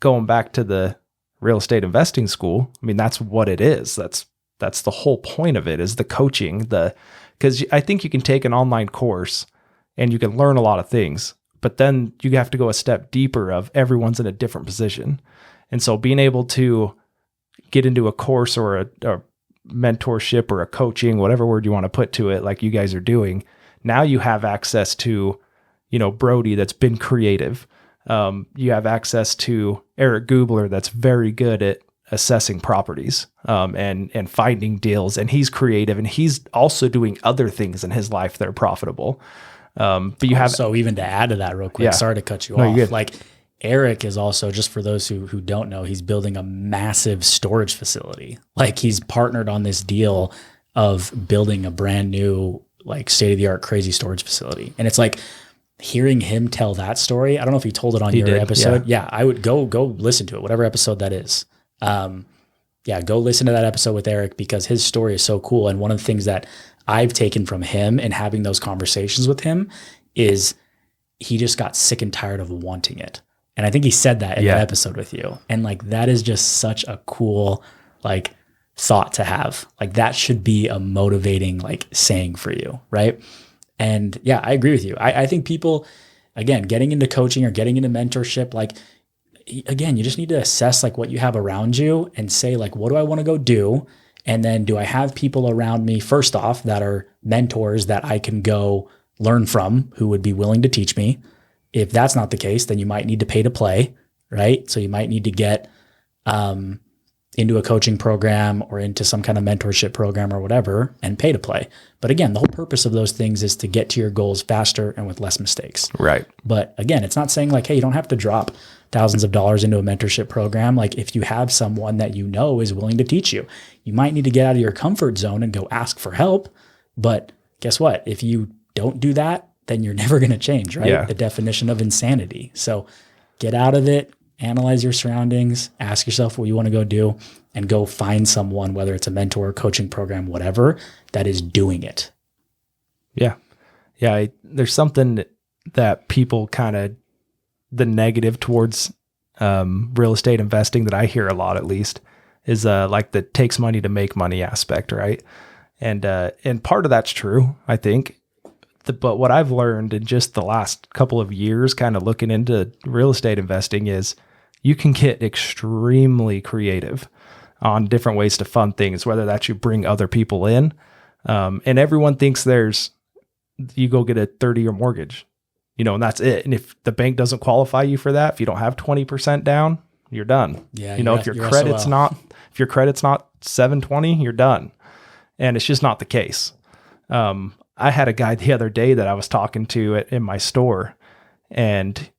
going back to the real estate investing school. I mean, that's what it is. That's the whole point of it, is the coaching, because I think you can take an online course and you can learn a lot of things, but then you have to go a step deeper of everyone's in a different position. And so being able to get into a course or a mentorship or a coaching, whatever word you want to put to it, like you guys are doing, now you have access to, Brody that's been creative. You have access to Eric Gubler that's very good at assessing properties and finding deals, and he's creative, and he's also doing other things in his life that are profitable. But you have, so even to add to that real quick, sorry to cut you off. Like, Eric is also, just for those who don't know, he's building a massive storage facility. Like, he's partnered on this deal of building a brand new, like, state-of-the-art crazy storage facility. And it's like, hearing him tell that story, I don't know if he told it on your episode. Yeah, I would go listen to it, whatever episode that is. Go listen to that episode with Eric, because his story is so cool. And one of the things that I've taken from him and having those conversations with him is he just got sick and tired of wanting it. And I think he said that in that episode with you. And like, that is just such a cool, like, thought to have. Like, that should be a motivating, like, saying for you, right? And yeah, I agree with you. I think people, again, getting into coaching or getting into mentorship, like, again, you just need to assess like what you have around you and say, like, what do I want to go do? And then, do I have people around me, first off, that are mentors that I can go learn from, who would be willing to teach me? If that's not the case, then you might need to pay to play, right? So you might need to get into a coaching program or into some kind of mentorship program or whatever and pay to play. But again, the whole purpose of those things is to get to your goals faster and with less mistakes. Right. But again, it's not saying like, hey, you don't have to drop thousands of dollars into a mentorship program. Like, if you have someone that you know is willing to teach you, you might need to get out of your comfort zone and go ask for help. But guess what? If you don't do that, then you're never going to change, right? Yeah. The definition of insanity. So get out of it, analyze your surroundings, ask yourself what you want to go do, and go find someone, whether it's a mentor, coaching program, whatever, that is doing it. Yeah. Yeah. There's something that people kind of, the negative towards real estate investing that I hear a lot, at least, is like the takes money to make money aspect, right? And part of that's true, I think. But what I've learned in just the last couple of years, kind of looking into real estate investing, is you can get extremely creative on different ways to fund things, whether that's you bring other people in. And everyone thinks you go get a 30-year mortgage, and that's it. And if the bank doesn't qualify you for that, if you don't have 20% down, you're done. Yeah. If your credit's not 720, you're done. And it's just not the case. I had a guy the other day that I was talking to in my store, and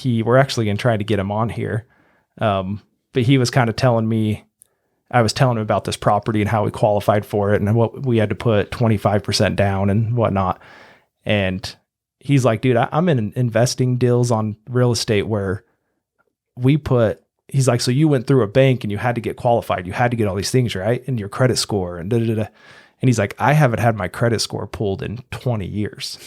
we're actually going to try to get him on here. But he was kind of telling me, I was telling him about this property and how we qualified for it and what we had to put 25% down and whatnot. And he's like, dude, I'm in investing deals on real estate where he's like, so you went through a bank and you had to get qualified. You had to get all these things, right? And your credit score and da-da-da. And he's like, I haven't had my credit score pulled in 20 years.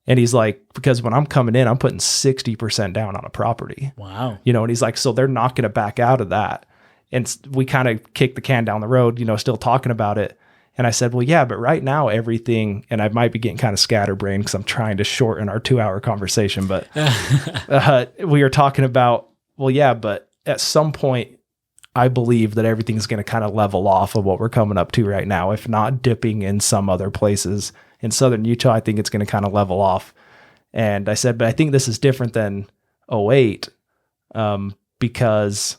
And he's like, because when I'm coming in, I'm putting 60% down on a property. Wow. And he's like, so they're not going to back out of that. And we kind of kicked the can down the road, still talking about it. And I said, well, yeah, but right now everything, and I might be getting kind of scatterbrained because I'm trying to shorten our 2-hour conversation, but we were talking about, well, yeah, but at some point, I believe that everything's going to kind of level off of what we're coming up to right now, if not dipping in some other places. In Southern Utah, I think it's going to kind of level off. And I said, but I think this is different than 2008 because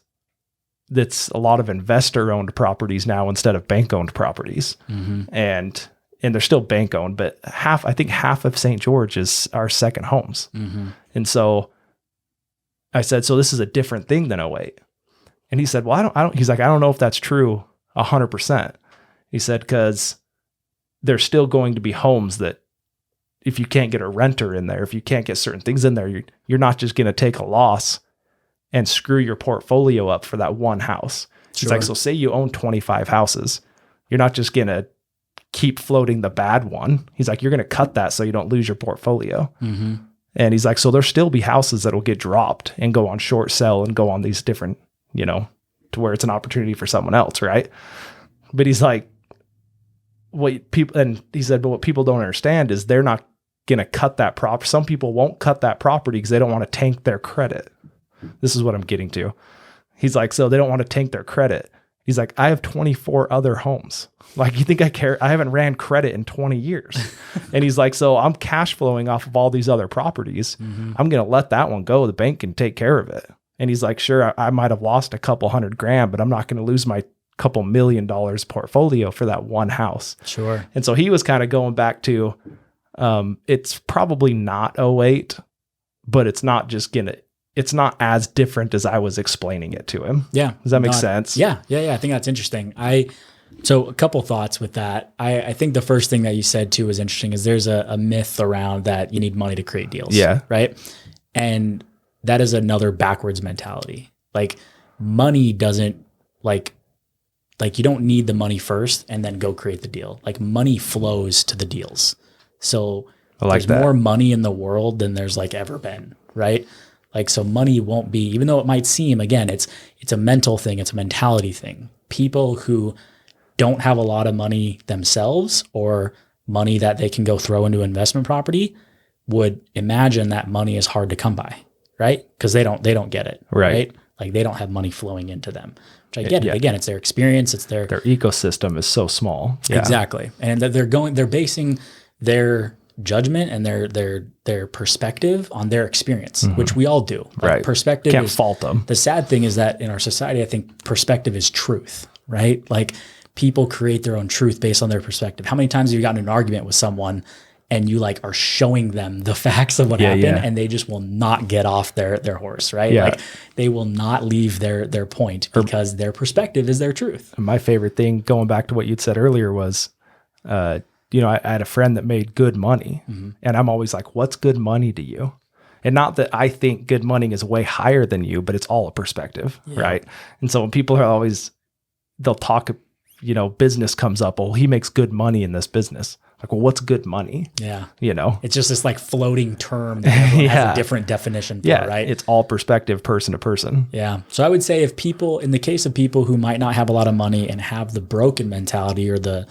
that's a lot of investor-owned properties now instead of bank-owned properties. Mm-hmm. And they're still bank-owned, but I think half of St. George is our second homes. Mm-hmm. And so I said, so this is a different thing than 2008. And he said, well, he's like, I don't know if that's true 100%. He said, because there's still going to be homes that if you can't get a renter in there, if you can't get certain things in there, you're not just going to take a loss and screw your portfolio up for that one house. Sure. He's like, so say you own 25 houses. You're not just going to keep floating the bad one. He's like, you're going to cut that so you don't lose your portfolio. Mm-hmm. And he's like, so there'll still be houses that'll get dropped and go on short sell and go on these different, to where it's an opportunity for someone else. Right. But he's like, but what people don't understand is they're not going to cut that property. Some people won't cut that property because they don't want to tank their credit. This is what I'm getting to. He's like, so they don't want to tank their credit. He's like, I have 24 other homes. Like, you think I care? I haven't ran credit in 20 years. And he's like, so I'm cash flowing off of all these other properties. Mm-hmm. I'm going to let that one go. The bank can take care of it. And he's like, sure, I might have lost a couple $100,000, but I'm not going to lose my couple $1 million portfolio for that one house. Sure. And so he was kind of going back to, it's probably not 2008, but it's not as different as I was explaining it to him. Yeah. Does that make sense? Yeah. I think that's interesting. So a couple thoughts with that. I think the first thing that you said too was interesting is there's a myth around that you need money to create deals. Yeah. Right. And that is another backwards mentality. Like, money doesn't like you don't need the money first and then go create the deal. Like, money flows to the deals. So there's more money in the world than there's ever been. Right. Like, so money won't be, even though it might seem, again, it's a mental thing. It's a mentality thing. People who don't have a lot of money themselves or money that they can go throw into investment property would imagine that money is hard to come by, right? Because they don't get it, right? Like, they don't have money flowing into them, which I get it. Again, it's their experience. It's their ecosystem is so small. Yeah. Exactly. And they're basing their judgment and their perspective on their experience, mm-hmm. which we all do. Right. Perspective can't fault them. The sad thing is that in our society, I think perspective is truth, right? Like, people create their own truth based on their perspective. How many times have you gotten in an argument with someone and you are showing them the facts of what happened and they just will not get off their horse, right? Yeah. Like, they will not leave their point because their perspective is their truth. My favorite thing, going back to what you'd said earlier, was, I had a friend that made good money, mm-hmm. and I'm always like, what's good money to you? And not that I think good money is way higher than you, but it's all a perspective, right? And so when people are they'll talk, business comes up. Oh, he makes good money in this business. Like, well, what's good money? Yeah. It's just this like floating term that everyone has a different definition for, right? It's all perspective, person to person. Yeah. So I would say in the case of people who might not have a lot of money and have the broken mentality or the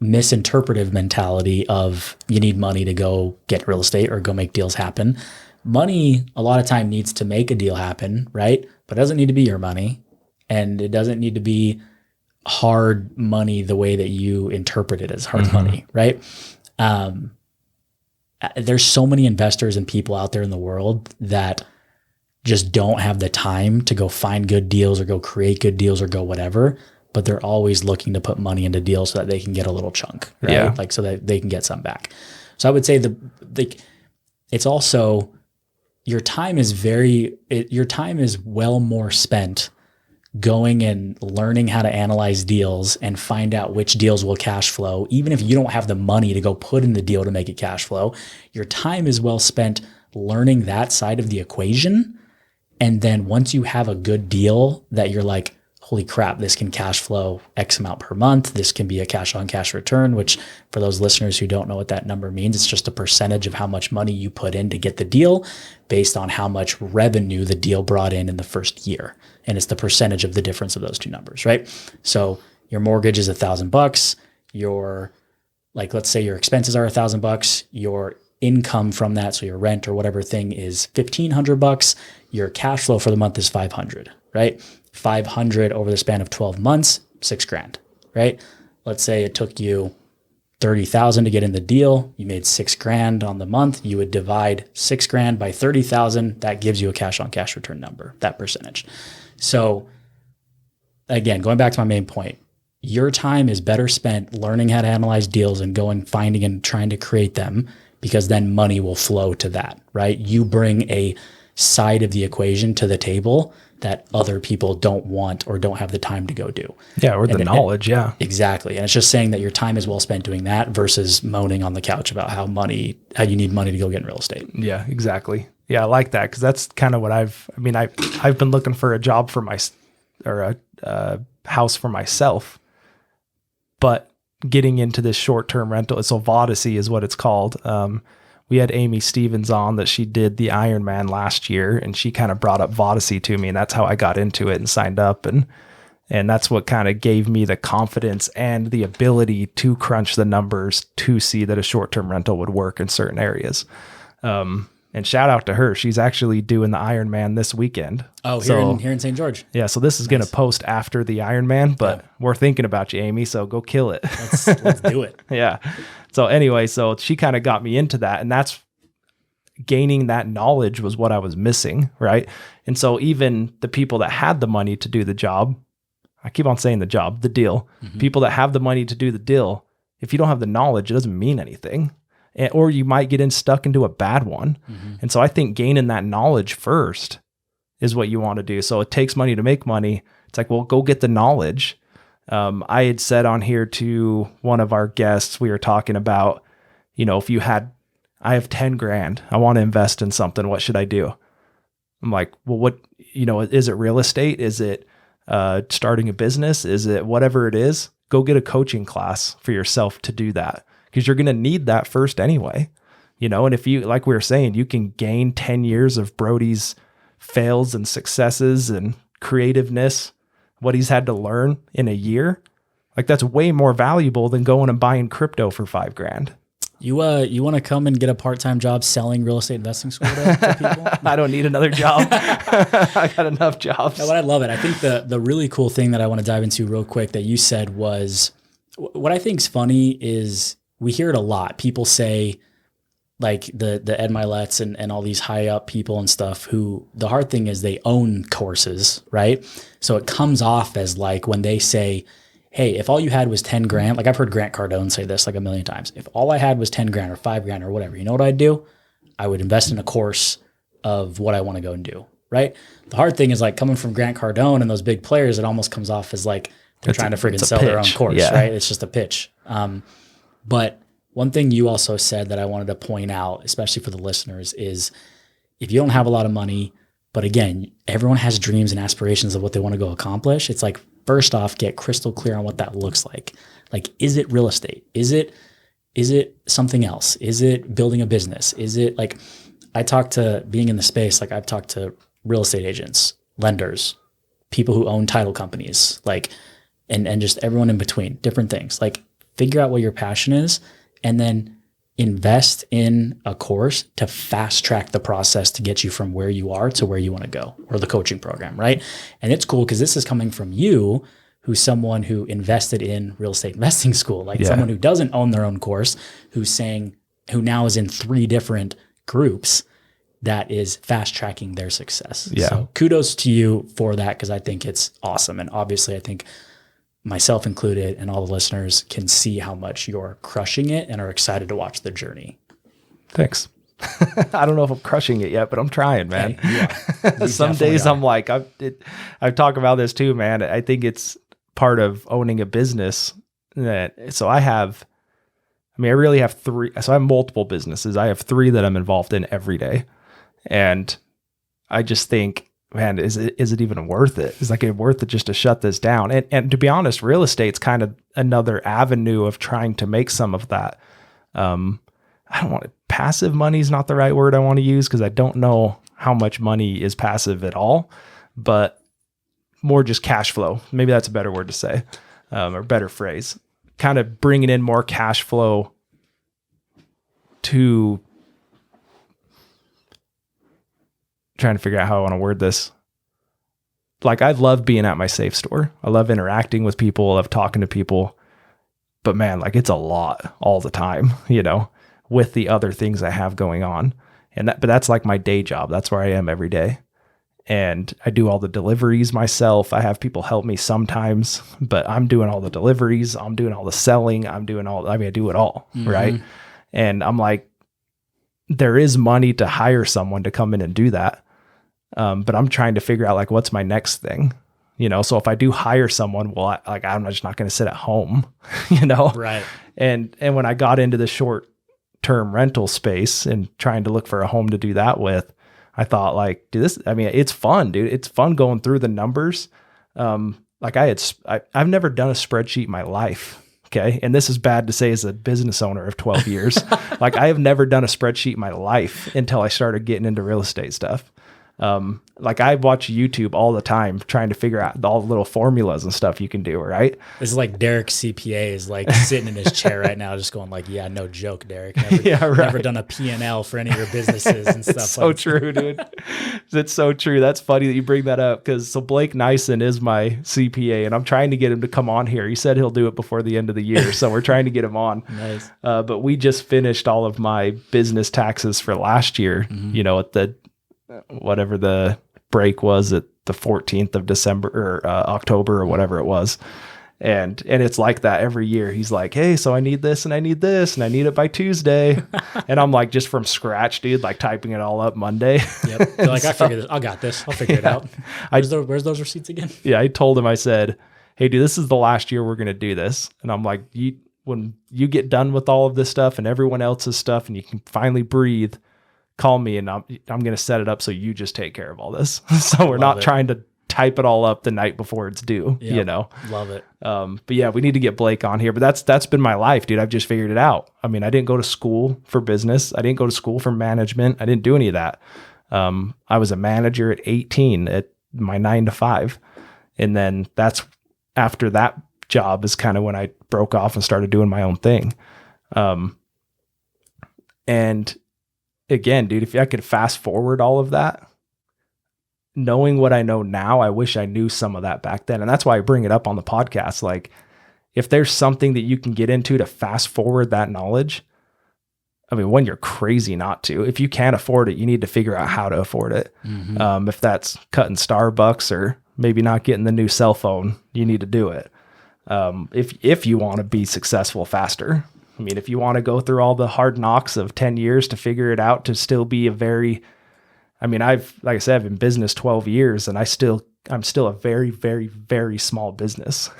misinterpretive mentality of you need money to go get real estate or go make deals happen. Money a lot of time needs to make a deal happen, right? But it doesn't need to be your money, and it doesn't need to be hard money the way that you interpret it as hard money, right? There's so many investors and people out there in the world that just don't have the time to go find good deals or go create good deals or go whatever, but they're always looking to put money into deals so that they can get a little chunk, right? Yeah. Like so that they can get some back. So I would say it's also your time is well more spent going and learning how to analyze deals and find out which deals will cash flow. Even if you don't have the money to go put in the deal to make it cash flow, your time is well spent learning that side of the equation. And then once you have a good deal that you're like, holy crap, this can cash flow X amount per month. This can be a cash on cash return, which for those listeners who don't know what that number means, it's just a percentage of how much money you put in to get the deal based on how much revenue the deal brought in the first year. And it's the percentage of the difference of those two numbers, right? So your mortgage is $1,000. Let's say your expenses are $1,000. Your income from that, so your rent or whatever thing is $1,500. Your cash flow for the month is $500, right? $500 over the span of 12 months, $6,000, right? Let's say it took you $30,000 to get in the deal. You made $6,000 on the month. You would divide $6,000 by 30,000. That gives you a cash on cash return number, that percentage. So again, going back to my main point, your time is better spent learning how to analyze deals and going, finding and trying to create them, because then money will flow to that, right? You bring a side of the equation to the table that other people don't want or don't have the time to go do. Yeah, or the knowledge, yeah. Exactly. And it's just saying that your time is well spent doing that versus moaning on the couch about how you need money to go get in real estate. Yeah, exactly. Yeah, I like that, because that's kind of what I've been looking for a job for a house for myself, but getting into this short-term rental, so Vodacy is what it's called. We had Amy Stevens on that she did the Ironman last year, and she kind of brought up Vodacy to me, and that's how I got into it and signed up. And that's what kind of gave me the confidence and the ability to crunch the numbers to see that a short-term rental would work in certain areas. And shout out to her. She's actually doing the Ironman this weekend. Oh, here in St. George. Yeah. So this is going to post after the Ironman, but we're thinking about you, Amy. So go kill it. Let's do it. Yeah. So anyway, so she kind of got me into that, and that's gaining that knowledge was what I was missing. Right. And so even the people that had the money to do the job, I keep on saying the deal, people that have the money to do the deal, if you don't have the knowledge, it doesn't mean anything. Or you might get stuck into a bad one. And so I think gaining that knowledge first is what you want to do. So it takes money to make money. It's like, well, go get the knowledge. I had said on here to one of our guests, we were talking about, I have 10 grand, I want to invest in something. What should I do? I'm like, well, is it real estate? Is it starting a business? Is it whatever it is? Go get a coaching class for yourself to do that, because you're going to need that first anyway, and if you, like we were saying, you can gain 10 years of Brody's fails and successes and creativeness, what he's had to learn in a year, like that's way more valuable than going and buying crypto for $5,000. You want to come and get a part-time job selling real estate investing school to people? I don't need another job. I got enough jobs. No, but I love it. I think the really cool thing that I want to dive into real quick that you said was, what I think is funny is we hear it a lot. People say, like the Ed Milet's and all these high up people and stuff, who the hard thing is they own courses, right? So it comes off as like when they say, hey, if all you had was 10 grand, like I've heard Grant Cardone say this like a million times. If all I had was 10 grand or 5 grand or whatever, you know what I'd do? I would invest in a course of what I want to go and do, right? The hard thing is like coming from Grant Cardone and those big players, it almost comes off as like they're trying to freaking sell their own course, right? It's just a pitch. But one thing you also said that I wanted to point out, especially for the listeners, is if you don't have a lot of money, but again, everyone has dreams and aspirations of what they want to go accomplish. It's like, first off, get crystal clear on what that looks like. Like, is it real estate? Is it something else? Is it building a business? Is it like, I talk to, being in the space, like I've talked to real estate agents, lenders, people who own title companies, like, and just everyone in between, different things. Like, figure out what your passion is, and then invest in a course to fast track the process to get you from where you are to where you want to go, or the coaching program, right? And it's cool because this is coming from you, who's someone who invested in real estate investing school, like someone who doesn't own their own course, who now is in 3 different groups that is fast tracking their success. Yeah. So kudos to you for that, because I think it's awesome. And obviously I think myself included and all the listeners can see how much you're crushing it and are excited to watch the journey. Thanks. I don't know if I'm crushing it yet, but I'm trying, man. Yeah, some days I'm like, I talk about this too, man. I think it's part of owning a business I really have 3. So I have multiple businesses. I have 3 that I'm involved in every day. And I just think, man, is it even worth it? Is it worth it just to shut this down? And to be honest, real estate's kind of another avenue of trying to make some of that. I don't want passive money is not the right word I want to use, because I don't know how much money is passive at all, but more just cash flow. Maybe that's a better word to say, or better phrase. Kind of bringing in more cash flow to trying to figure out how I want to word this. Like, I love being at my safe store. I love interacting with people. I love talking to people, but man, like, it's a lot all the time, with the other things I have going on. But that's like my day job. That's where I am every day. And I do all the deliveries myself. I have people help me sometimes, but I'm doing all the deliveries. I'm doing all the selling. I do it all. Right. And I'm like, there is money to hire someone to come in and do that. But I'm trying to figure out, like, what's my next thing, so if I do hire someone, well, I'm just not going to sit at home, Right. And when I got into the short-term rental space and trying to look for a home to do that with, I thought, like, it's fun, dude. It's fun going through the numbers. I've never done a spreadsheet in my life. Okay. And this is bad to say as a business owner of 12 years. Like, I have never done a spreadsheet in my life until I started getting into real estate stuff. I watch YouTube all the time trying to figure out all the little formulas and stuff you can do, right? This is like Derick CPA is like sitting in his chair right now, just going like, yeah, no joke, Derick. Never done a P&L for any of your businesses and stuff. It's so true, dude. It's so true. That's funny that you bring that up, because Blake Nyson is my CPA, and I'm trying to get him to come on here. He said he'll do it before the end of the year, so we're trying to get him on. Nice. But we just finished all of my business taxes for last year, at the whatever the break was at the 14th of December or October or whatever it was. And it's like that every year. He's like, hey, so I need this and I need this and I need it by Tuesday. And I'm like, just from scratch, dude, like typing it all up Monday. Yep. You're like, I figured this. I got this. I'll figure it out. Where's those receipts again? Yeah. I told him, I said, hey, dude, this is the last year we're going to do this. And I'm like, when you get done with all of this stuff and everyone else's stuff and you can finally breathe, call me, and I'm going to set it up so you just take care of all this. So we're not trying to type it all up the night before it's due, Love it. But yeah, we need to get Blake on here, but that's been my life, dude. I've just figured it out. I mean, I didn't go to school for business. I didn't go to school for management. I didn't do any of that. I was a manager at 18 at my 9 to 5. And then that's after that job is kind of when I broke off and started doing my own thing. And again, dude, if I could fast forward all of that, knowing what I know now, I wish I knew some of that back then. And that's why I bring it up on the podcast. Like, if there's something that you can get into to fast forward that knowledge, I mean, when you're crazy not to. If you can't afford it, you need to figure out how to afford it. If that's cutting Starbucks or maybe not getting the new cell phone, you need to do it. If you want to be successful faster. I mean, if you want to go through all the hard knocks of 10 years to figure it out, to still be like I said, I've been in business 12 years and I'm still a very, very, very small business.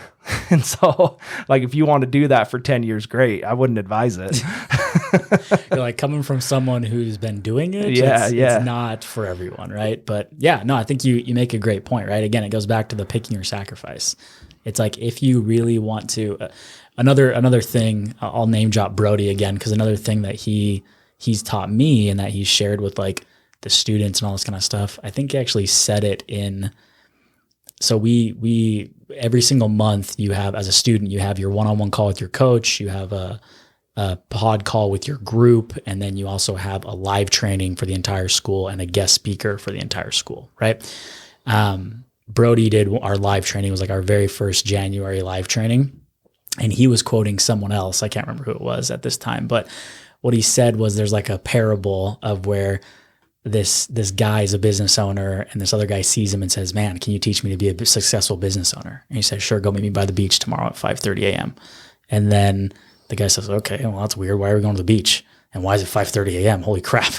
And so, like, if you want to do that for 10 years, great. I wouldn't advise it. You're like, coming from someone who's been doing it. It's not for everyone. Right. But yeah, no, I think you make a great point, right? Again, it goes back to the picking your sacrifice. It's like, if you really want to, another thing, I'll name drop Brody again, because another thing that he's taught me and that he's shared with like the students and all this kind of stuff, I think he actually said it in, so we every single month you have, as a student, you have your one-on-one call with your coach, you have a pod call with your group, and then you also have a live training for the entire school and a guest speaker for the entire school, right? Brody did our live training. It was like our very first January live training, and he was quoting someone else. I can't remember who it was at this time, but what he said was, there's like a parable of where this guy is a business owner, and this other guy sees him and says, man, can you teach me to be a successful business owner? And he says, sure, go meet me by the beach tomorrow at 5:30 a.m. And then the guy says, okay, well, that's weird. Why are we going to the beach? And why is it 5:30 a.m.? Holy crap.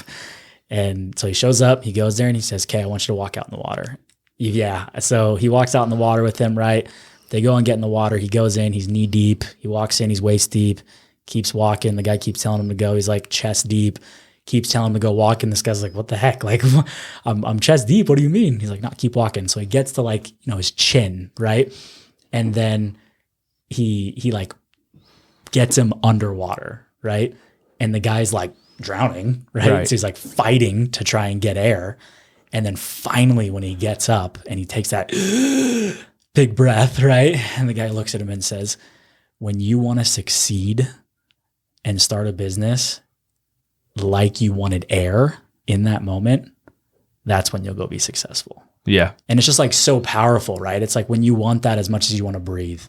And so he shows up, he goes there, and he says, okay, I want you to walk out in the water. Yeah. So he walks out in the water with him, right? They go and get in the water. He goes in, he's knee deep. He walks in, he's waist deep, keeps walking. The guy keeps telling him to go. He's like chest deep, keeps telling him to go walk. And this guy's like, what the heck? Like, I'm chest deep. What do you mean? He's like, no, keep walking. So he gets to like, his chin, right? And then he like gets him underwater, right? And the guy's like drowning, right? So he's like fighting to try and get air. And then finally, when he gets up and he takes that big breath, right? And the guy looks at him and says, when you want to succeed and start a business like you wanted air in that moment, that's when you'll go be successful. Yeah. And it's just like so powerful, right? It's like when you want that as much as you want to breathe.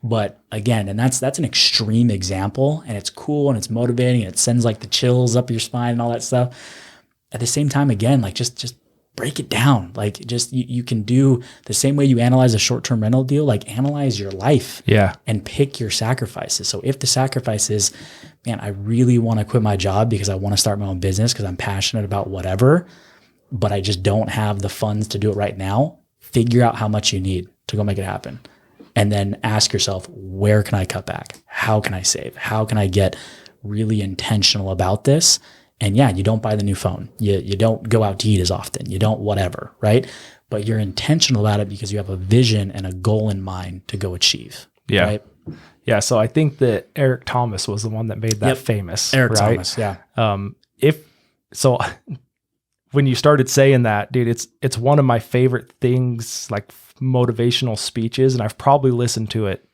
But again, and that's an extreme example, and it's cool and it's motivating and it sends like the chills up your spine and all that stuff. At the same time, again, like just break it down. Like just you can do the same way you analyze a short-term rental deal, like analyze your life and pick your sacrifices. So if the sacrifice is, man, I really want to quit my job because I want to start my own business because I'm passionate about whatever, but I just don't have the funds to do it right now, figure out how much you need to go make it happen. And then ask yourself, where can I cut back? How can I save? How can I get really intentional about this? And yeah, you don't buy the new phone. You don't go out to eat as often. You don't whatever, right? But you're intentional about it because you have a vision and a goal in mind to go achieve. Yeah. Right? Yeah. So I think that Eric Thomas was the one that made that famous. Eric right? Thomas, yeah. When you started saying that, dude, it's one of my favorite things, like motivational speeches, and I've probably listened to it.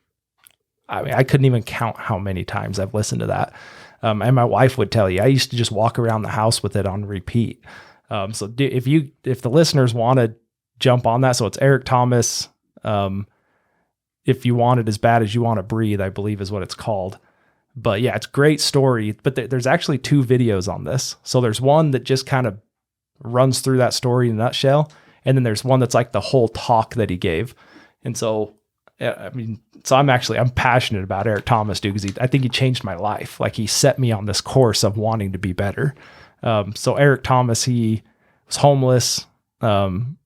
I mean, I couldn't even count how many times I've listened to that. And my wife would tell you, I used to just walk around the house with it on repeat. So if the listeners want to jump on that, so it's Eric Thomas. If you want it as bad as you want to breathe, I believe is what it's called. But yeah, it's a great story. But there's actually 2 videos on this. So there's one that just kind of runs through that story in a nutshell. And then there's one that's like the whole talk that he gave. And so, I'm passionate about Eric Thomas, dude, because I think he changed my life. Like he set me on this course of wanting to be better. So Eric Thomas, he was homeless.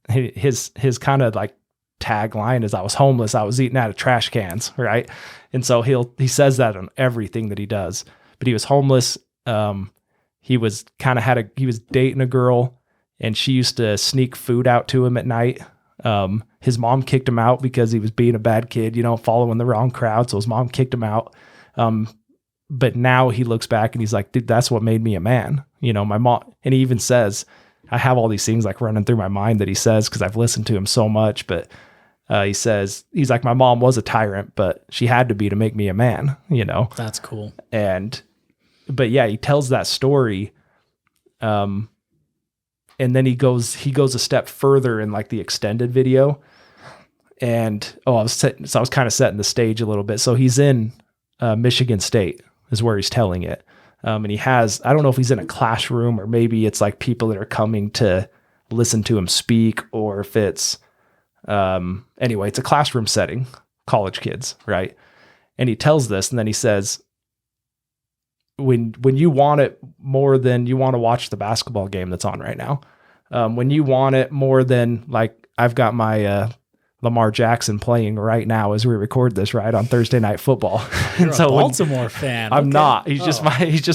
His kind of like tagline is, I was homeless, I was eating out of trash cans. Right. And so he says that on everything that he does, but he was homeless. He was he was dating a girl, and she used to sneak food out to him at night. His mom kicked him out because he was being a bad kid, following the wrong crowd. So his mom kicked him out. But now he looks back and he's like, dude, that's what made me a man. My mom, and he even says, I have all these things like running through my mind that he says, cause I've listened to him so much, but, he says, he's like, my mom was a tyrant, but she had to be to make me a man, That's cool. But yeah, he tells that story. And then he goes a step further in like the extended video. And I was kind of setting the stage a little bit. So he's in Michigan State is where he's telling it. And he has, I don't know if he's in a classroom or maybe it's like people that are coming to listen to him speak, or if it's, anyway, it's a classroom setting, college kids, right? And he tells this, and then he says, when you want it more than you want to watch the basketball game that's on right now, when you want it more than, like, I've got my Lamar Jackson playing right now as we record this, right, on Thursday Night Football. You're a Baltimore fan. I'm not. He's just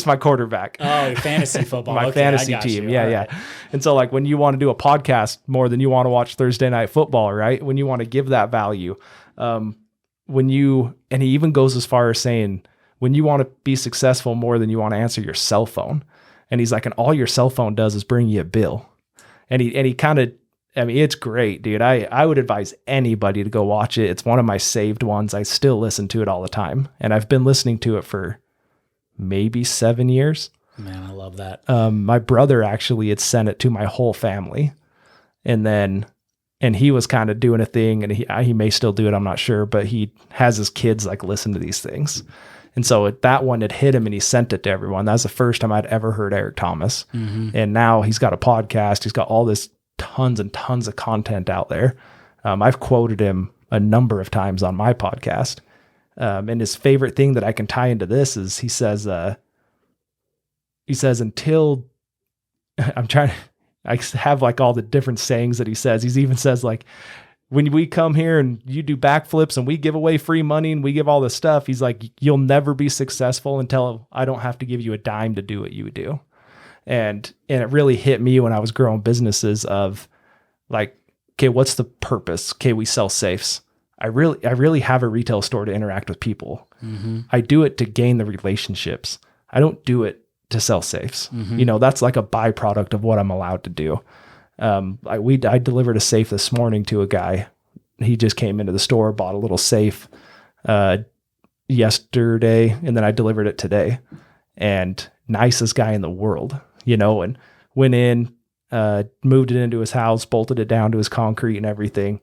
my quarterback. Oh, fantasy football. My fantasy team. Yeah. And so, like, when you want to do a podcast more than you want to watch Thursday Night Football, right? When you want to give that value, and he even goes as far as saying, when you want to be successful more than you want to answer your cell phone. And he's like, and all your cell phone does is bring you a bill. And he kind of, I mean, it's great, dude. I would advise anybody to go watch it. It's one of my saved ones. I still listen to it all the time. And I've been listening to it for maybe 7 years. Man, I love that. My brother actually had sent it to my whole family. And he was kind of doing a thing, and he may still do it, I'm not sure, but he has his kids like listen to these things. And so that one had hit him, and he sent it to everyone. That was the first time I'd ever heard Eric Thomas. Mm-hmm. And now he's got a podcast. He's got all this tons and tons of content out there. I've quoted him a number of times on my podcast. And his favorite thing that I can tie into this is he says, until I have like all the different sayings that he says. He even says like, when we come here and you do backflips and we give away free money and we give all this stuff, he's like, you'll never be successful until I don't have to give you a dime to do what you would do. And it really hit me when I was growing businesses of like, okay, what's the purpose? Okay, we sell safes. I really have a retail store to interact with people. Mm-hmm. I do it to gain the relationships. I don't do it to sell safes. Mm-hmm. That's like a byproduct of what I'm allowed to do. I delivered a safe this morning to a guy. He just came into the store, bought a little safe yesterday, and then I delivered it today. And nicest guy in the world, and went in, moved it into his house, bolted it down to his concrete and everything.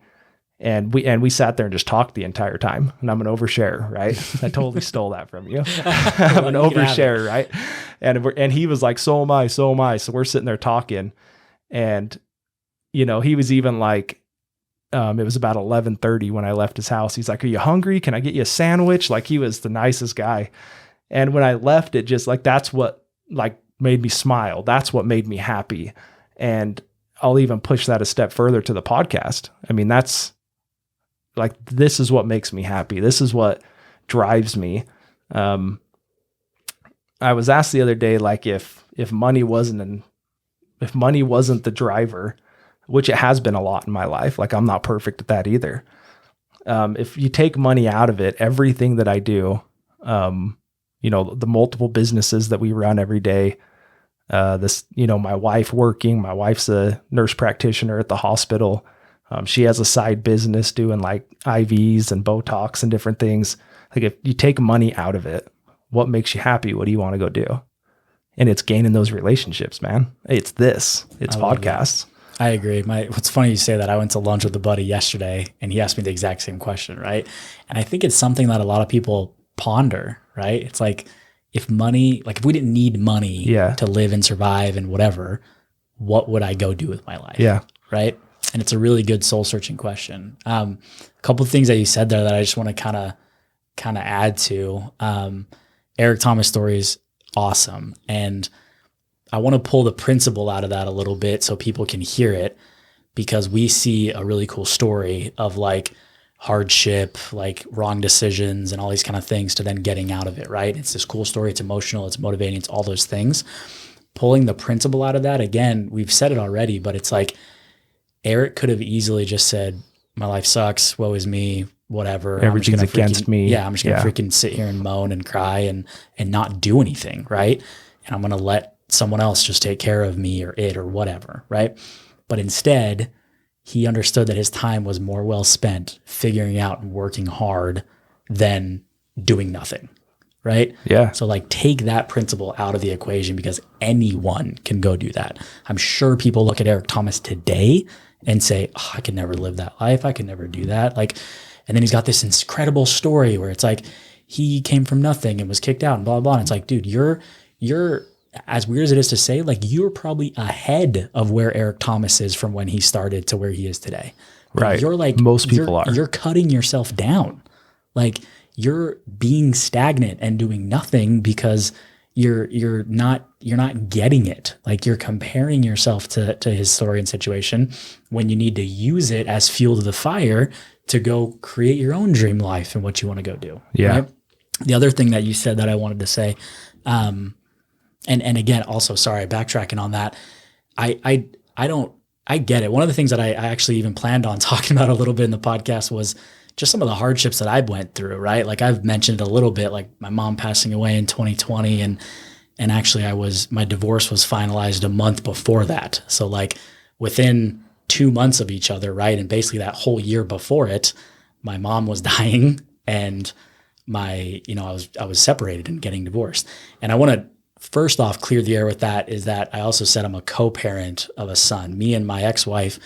And we sat there and just talked the entire time. And I'm an overshare, right? I totally stole that from you. I'm an overshare, right? And he was like, so am I. So we're sitting there talking, and he was even like, it was about 11:30 when I left his house. He's like, are you hungry? Can I get you a sandwich? Like, he was the nicest guy. And when I left, it just like, that's what like made me smile. That's what made me happy. And I'll even push that a step further to the podcast. I mean, that's like, this is what makes me happy. This is what drives me. I was asked the other day, like if money wasn't the driver, which it has been a lot in my life, like I'm not perfect at that either. If you take money out of it, everything that I do, the multiple businesses that we run every day, my wife working, my wife's a nurse practitioner at the hospital. She has a side business doing like IVs and Botox and different things. Like if you take money out of it, what makes you happy? What do you want to go do? And it's gaining those relationships, man. It's podcasts. I agree. What's funny you say that. I went to lunch with a buddy yesterday and he asked me the exact same question, right? And I think it's something that a lot of people ponder, right? It's like, if we didn't need money to live and survive and whatever, what would I go do with my life? Yeah. Right. And it's a really good soul searching question. A couple of things that you said there that I just want to kind of add to. Eric Thomas' story is awesome. And I want to pull the principle out of that a little bit so people can hear it, because we see a really cool story of like hardship, like wrong decisions and all these kind of things to then getting out of it, right? It's this cool story. It's emotional. It's motivating. It's all those things. Pulling the principle out of that, again, we've said it already, but it's like Eric could have easily just said, my life sucks. Woe is me. Whatever. Everything's against me. Yeah. I'm just going to freaking sit here and moan and cry and not do anything. Right. And I'm going to let someone else just take care of me or it or whatever. Right. But instead, he understood that his time was more well spent figuring out and working hard than doing nothing. Right. Yeah. So like take that principle out of the equation, because anyone can go do that. I'm sure people look at Eric Thomas today and say, oh, I could never live that life. I could never do that. Like, and then he's got this incredible story where it's like, he came from nothing and was kicked out and blah, blah, blah. And it's like, dude, you're as weird as it is to say, like you're probably ahead of where Eric Thomas is from when he started to where he is today. Right. You're like, most people are. You're cutting yourself down. Like you're being stagnant and doing nothing because you're not getting it. Like you're comparing yourself to his story and situation when you need to use it as fuel to the fire to go create your own dream life and what you want to go do. Yeah. Right? The other thing that you said that I wanted to say, and again, also, sorry, backtracking on that. I get it. One of the things that I actually even planned on talking about a little bit in the podcast was just some of the hardships that I went through, right? Like I've mentioned a little bit, like my mom passing away in 2020, and actually my divorce was finalized a month before that. So like within 2 months of each other, right? And basically that whole year before it, my mom was dying, and I was separated and getting divorced. And I want to first off clear the air with that, is that I also said I'm a co-parent of a son. Me and my ex-wife,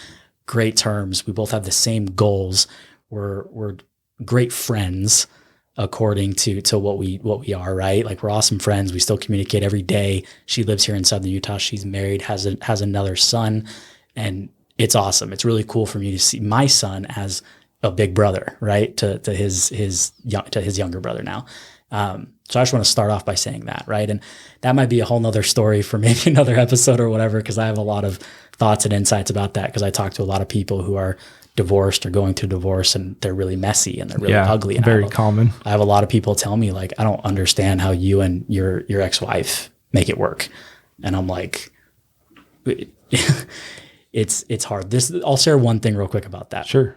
great terms. We both have the same goals. We're great friends according to what we are, right? Like we're awesome friends. We still communicate every day. She lives here in Southern Utah. She's married, has another son, and it's awesome. It's really cool for me to see my son as a big brother, right? To his younger brother now. So I just want to start off by saying that, right? And that might be a whole nother story for maybe another episode or whatever, because I have a lot of thoughts and insights about that, because I talk to a lot of people who are divorced or going through divorce, and they're really messy and they're really ugly. And very common. I have a lot of people tell me like, I don't understand how you and your ex-wife make it work. And I'm like, it's hard. I'll share one thing real quick about that. Sure.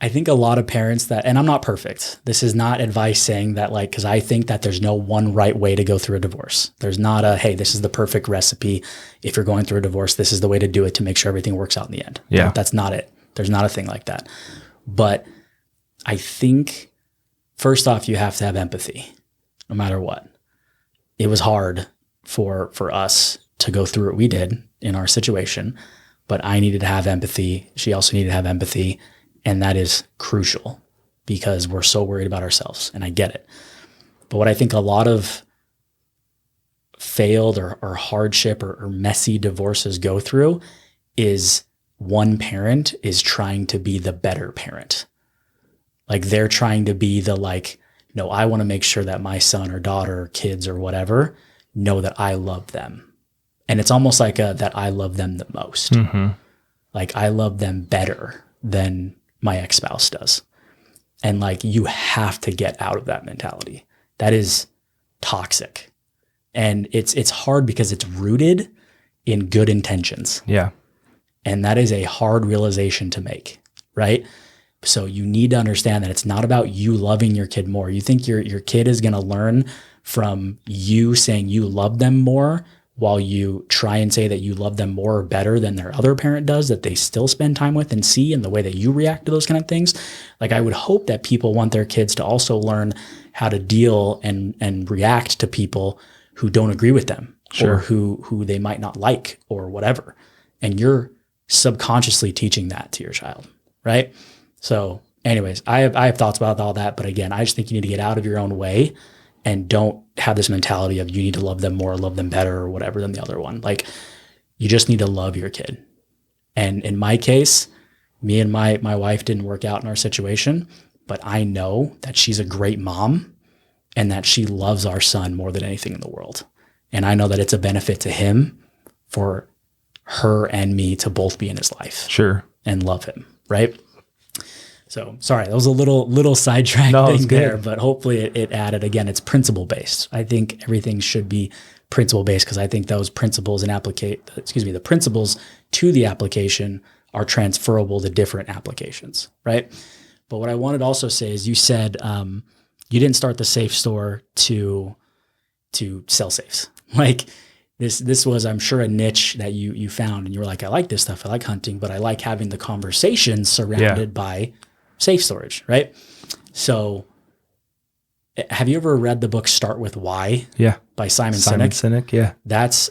I think a lot of parents and I'm not perfect. This is not advice saying that like, because I think that there's no one right way to go through a divorce. There's not hey, this is the perfect recipe. If you're going through a divorce, this is the way to do it to make sure everything works out in the end. Yeah. That's not it. There's not a thing like that. But I think first off, you have to have empathy no matter what. It was hard for us to go through what we did in our situation, but I needed to have empathy. She also needed to have empathy. And that is crucial because we're so worried about ourselves, and I get it. But what I think a lot of failed or hardship or messy divorces go through is one parent is trying to be the better parent. Like they're trying to be the no, I want to make sure that my son or daughter or kids or whatever know that I love them. And it's almost like that I love them the most. Mm-hmm. Like I love them better than my ex-spouse does. And like, you have to get out of that mentality. That is toxic. And it's hard because it's rooted in good intentions. Yeah. And that is a hard realization to make, right? So you need to understand that it's not about you loving your kid more. You think your kid is going to learn from you saying you love them more, while you try and say that you love them more or better than their other parent does, that they still spend time with and see, and the way that you react to those kind of things. Like I would hope that people want their kids to also learn how to deal and react to people who don't agree with them, sure, or who they might not like or whatever. And you're subconsciously teaching that to your child, right? So anyways, I have thoughts about all that, but again, I just think you need to get out of your own way and don't have this mentality of you need to love them more, love them better or whatever than the other one. Like you just need to love your kid. And in my case, me and my wife didn't work out in our situation, but I know that she's a great mom and that she loves our son more than anything in the world. And I know that it's a benefit to him for her and me to both be in his life. Sure. And love him. Right. So sorry, that was a little sidetrack thing there, but hopefully it added. Again, it's principle based. I think everything should be principle based because I think those principles the principles to the application are transferable to different applications, right? But what I wanted to also say is you said you didn't start the safe store to sell safes. Like this was, I'm sure, a niche that you found, and you were like, I like this stuff. I like hunting, but I like having the conversation surrounded by safe storage, right? So have you ever read the book Start With Why? Yeah. By Simon Sinek? Yeah.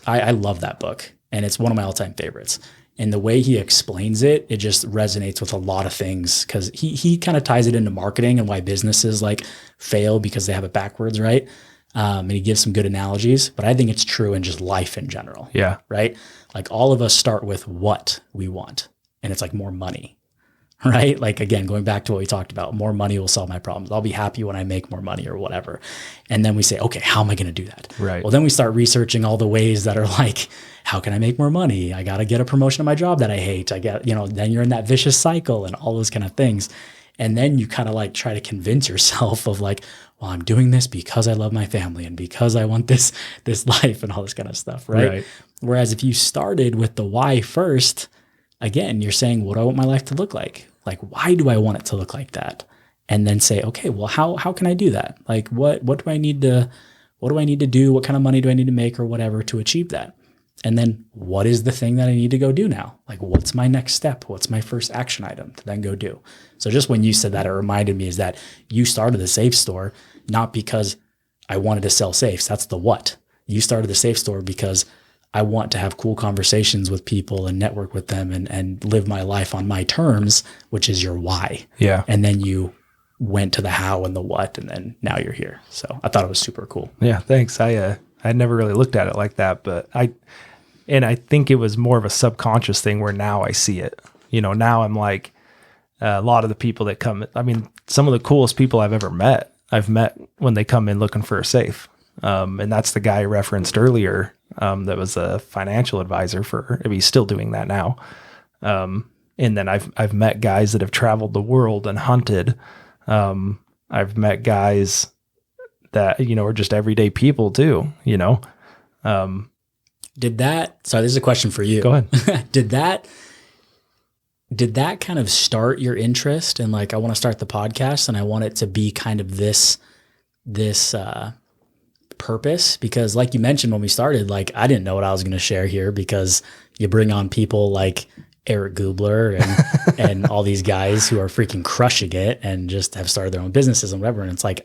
I love that book, and it's one of my all-time favorites. And the way he explains it, it just resonates with a lot of things because he kind of ties it into marketing and why businesses like fail because they have it backwards, right? And he gives some good analogies, but I think it's true in just life in general. Yeah. Right? Like all of us start with what we want, and it's like more money. Right? Like, again, going back to what we talked about, more money will solve my problems. I'll be happy when I make more money or whatever. And then we say, okay, how am I going to do that? Right. Well, then we start researching all the ways that are like, how can I make more money? I got to get a promotion at my job that I hate. Then you're in that vicious cycle and all those kind of things. And then you kind of like try to convince yourself of like, well, I'm doing this because I love my family and because I want this life and all this kind of stuff. Right. Whereas if you started with the why first, again, you're saying, what do I want my life to look like? Like, why do I want it to look like that? And then say, okay, well, how can I do that? Like, what do I need to do? What kind of money do I need to make or whatever to achieve that? And then what is the thing that I need to go do now? Like, what's my next step? What's my first action item to then go do? So just when you said that, it reminded me is that you started the safe store, not because I wanted to sell safes. That's the what. You started the safe store because I want to have cool conversations with people and network with them and live my life on my terms, which is your why. Yeah. And then you went to the how and the what, and then now you're here. So I thought it was super cool. Yeah. Thanks. I never really looked at it like that, but I think it was more of a subconscious thing where now I see it. Now I'm like, a lot of the people that come, I mean, some of the coolest people I've met when they come in looking for a safe. And that's the guy I referenced earlier, that was a financial advisor he's still doing that now. And then I've met guys that have traveled the world and hunted. I've met guys that, are just everyday people too, sorry, this is a question for you. Go ahead. Did that kind of start your interest in like, I want to start the podcast and I want it to be kind of this purpose? Because like you mentioned when we started, like I didn't know what I was going to share here because you bring on people like Eric Gubler and all these guys who are freaking crushing it and just have started their own businesses and whatever. And it's like,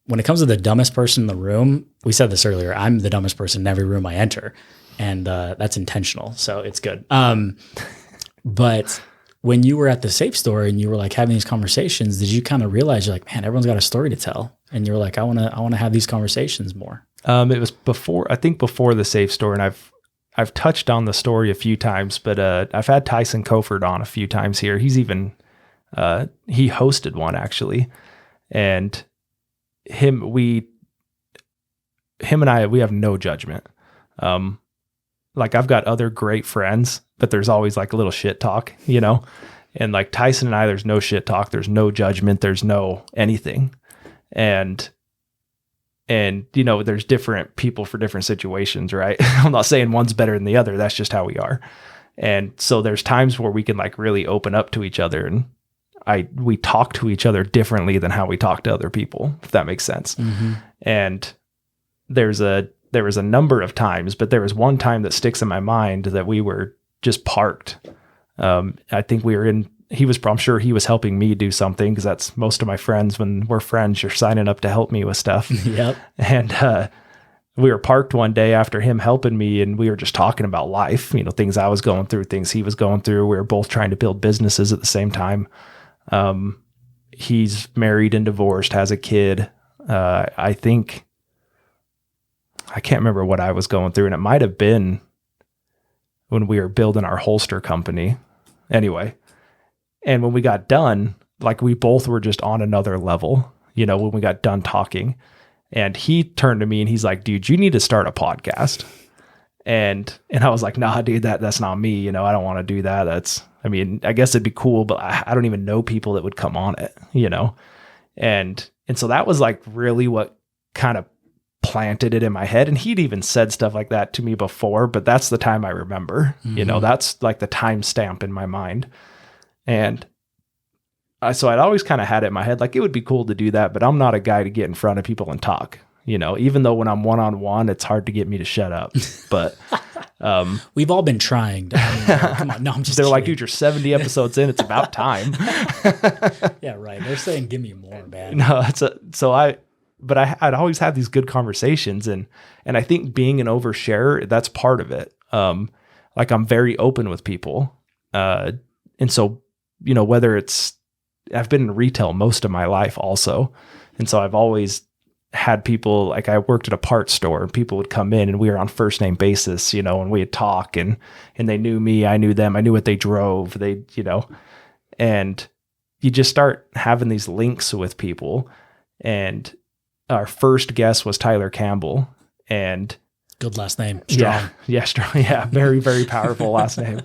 when it comes to the dumbest person in the room, we said this earlier, I'm the dumbest person in every room I enter, and that's intentional. So it's good. But when you were at the safe store and you were like having these conversations, did you kind of realize you're like, man, everyone's got a story to tell? And you're like, I want to have these conversations more. It was before the safe store, and I've touched on the story a few times, but I've had Tyson Coford on a few times here. He's even he hosted one actually, and him and I, we have no judgment. Like I've got other great friends, but there's always like a little shit talk, and like Tyson and I, there's no shit talk. There's no judgment. There's no anything. And there's different people for different situations, right? I'm not saying one's better than the other. That's just how we are. And so there's times where we can like really open up to each other, and we talk to each other differently than how we talk to other people, if that makes sense. Mm-hmm. And there was a number of times, but there was one time that sticks in my mind that we were just parked. I think we were I'm sure he was helping me do something, because that's most of my friends. When we're friends, you're signing up to help me with stuff. Yep. And we were parked one day after him helping me, and we were just talking about life, things I was going through, things he was going through. We were both trying to build businesses at the same time. He's married and divorced, has a kid. I can't remember what I was going through, and it might have been when we were building our holster company. Anyway, and when we got done, like we both were just on another level, when we got done talking. And he turned to me and he's like, dude, you need to start a podcast. And I was like, nah, dude, that's not me. I don't want to do that. I guess it'd be cool, but I don't even know people that would come on it, And so that was like really what kind of planted it in my head. And he'd even said stuff like that to me before, but that's the time I remember. Mm-hmm. That's like the time stamp in my mind. And so I'd always kind of had it in my head, like it would be cool to do that, but I'm not a guy to get in front of people and talk, even though when I'm one-on-one, it's hard to get me to shut up. But we've all been trying to, come on. No, I'm just They're kidding. like, dude, you're 70 episodes in. It's about time. Yeah, right. They're saying, give me more, man. No, but I'd always have these good conversations, and I think being an oversharer, that's part of it. Like I'm very open with people. And so, whether I've been in retail most of my life also. And so I've always had people, like I worked at a parts store, and people would come in and we were on first name basis, and we'd talk, and they knew me, I knew them, I knew what they drove, and you just start having these links with people. And our first guest was Kurt Campbell, and good last name. Strong. Yeah, strong. Yeah, very, very powerful last name.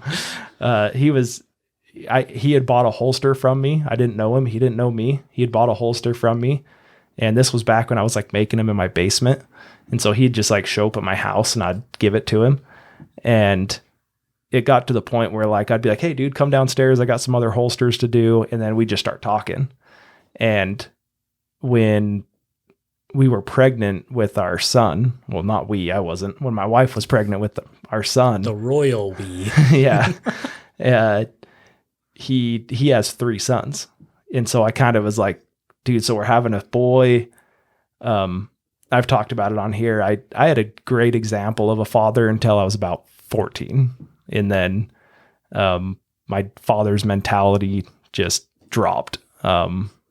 He had bought a holster from me. I didn't know him. He didn't know me. He had bought a holster from me. And this was back when I was like making them in my basement. And so he'd just like show up at my house and I'd give it to him. And it got to the point where like, I'd be like, hey dude, come downstairs. I got some other holsters to do. And then we just start talking. And when we were pregnant with our son, well, not we, I wasn't, when my wife was pregnant with our son, The royal we. yeah, he has 3 sons. And so I kind of was like, dude, so we're having a boy. I've talked about it on here. I had a great example of a father until I was about 14. And then my father's mentality just dropped.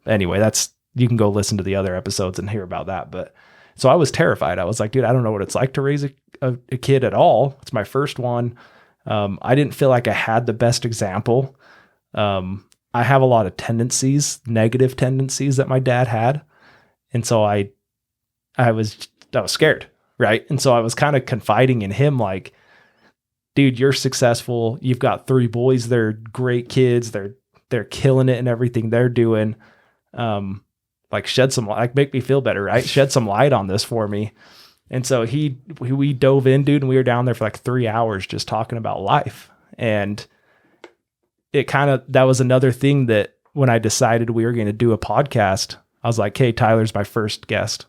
Anyway, you can go listen to the other episodes and hear about that. But so I was terrified. I was like, dude, I don't know what it's like to raise a kid at all. It's my first one. I didn't feel like I had the best example. I have a lot of negative tendencies that my dad had. And so I was scared. Right. And so I was kind of confiding in him, like, dude, you're successful. You've got 3 boys. They're great kids. They're killing it in everything they're doing. Like shed some light, like make me feel better, right? Shed some light on this for me. And so we dove in, dude, and we were down there for like 3 hours just talking about life. And that was another thing that when I decided we were going to do a podcast, I was like, hey, Tyler's my first guest,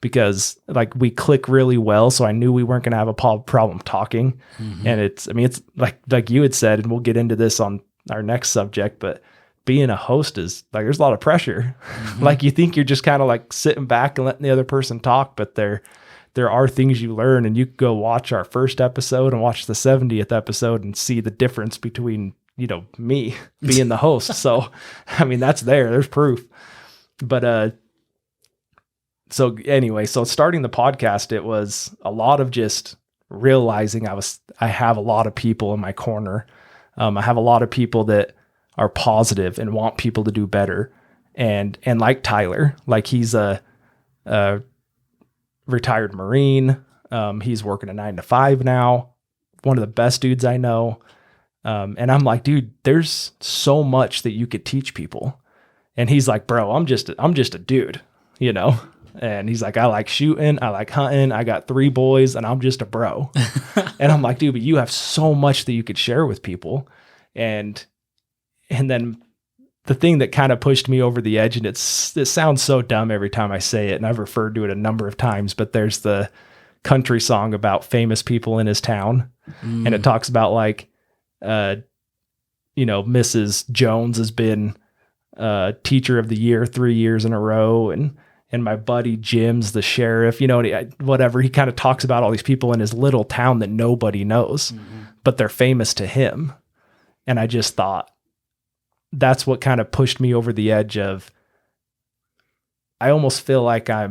because like we click really well. So I knew we weren't going to have a problem talking. Mm-hmm. And it's like you had said, and we'll get into this on our next subject, but being a host is like, there's a lot of pressure. Mm-hmm. Like you think you're just kind of like sitting back and letting the other person talk, but there are things you learn, and you go watch our first episode and watch the 70th episode and see the difference between, me being the host. So, I mean, there's proof. But, so anyway, so starting the podcast, it was a lot of just realizing I have a lot of people in my corner. I have a lot of people that are positive and want people to do better. And like Tyler, like he's a retired Marine. He's working a 9-to-5 now. One of the best dudes I know. And I'm like, dude, there's so much that you could teach people. And he's like, bro, I'm just a dude, And he's like, I like shooting, I like hunting, I got 3 boys, and I'm just a bro. And I'm like, dude, but you have so much that you could share with people. And then the thing that kind of pushed me over the edge, and it sounds so dumb every time I say it, and I've referred to it a number of times, but there's the country song about famous people in his town. And it talks about like, Mrs. Jones has been teacher of the year 3 years in a row. And my buddy Jim's the sheriff, whatever. He kind of talks about all these people in his little town that nobody knows, but they're famous to him. And I just thought that's what kind of pushed me over the edge of, I almost feel like I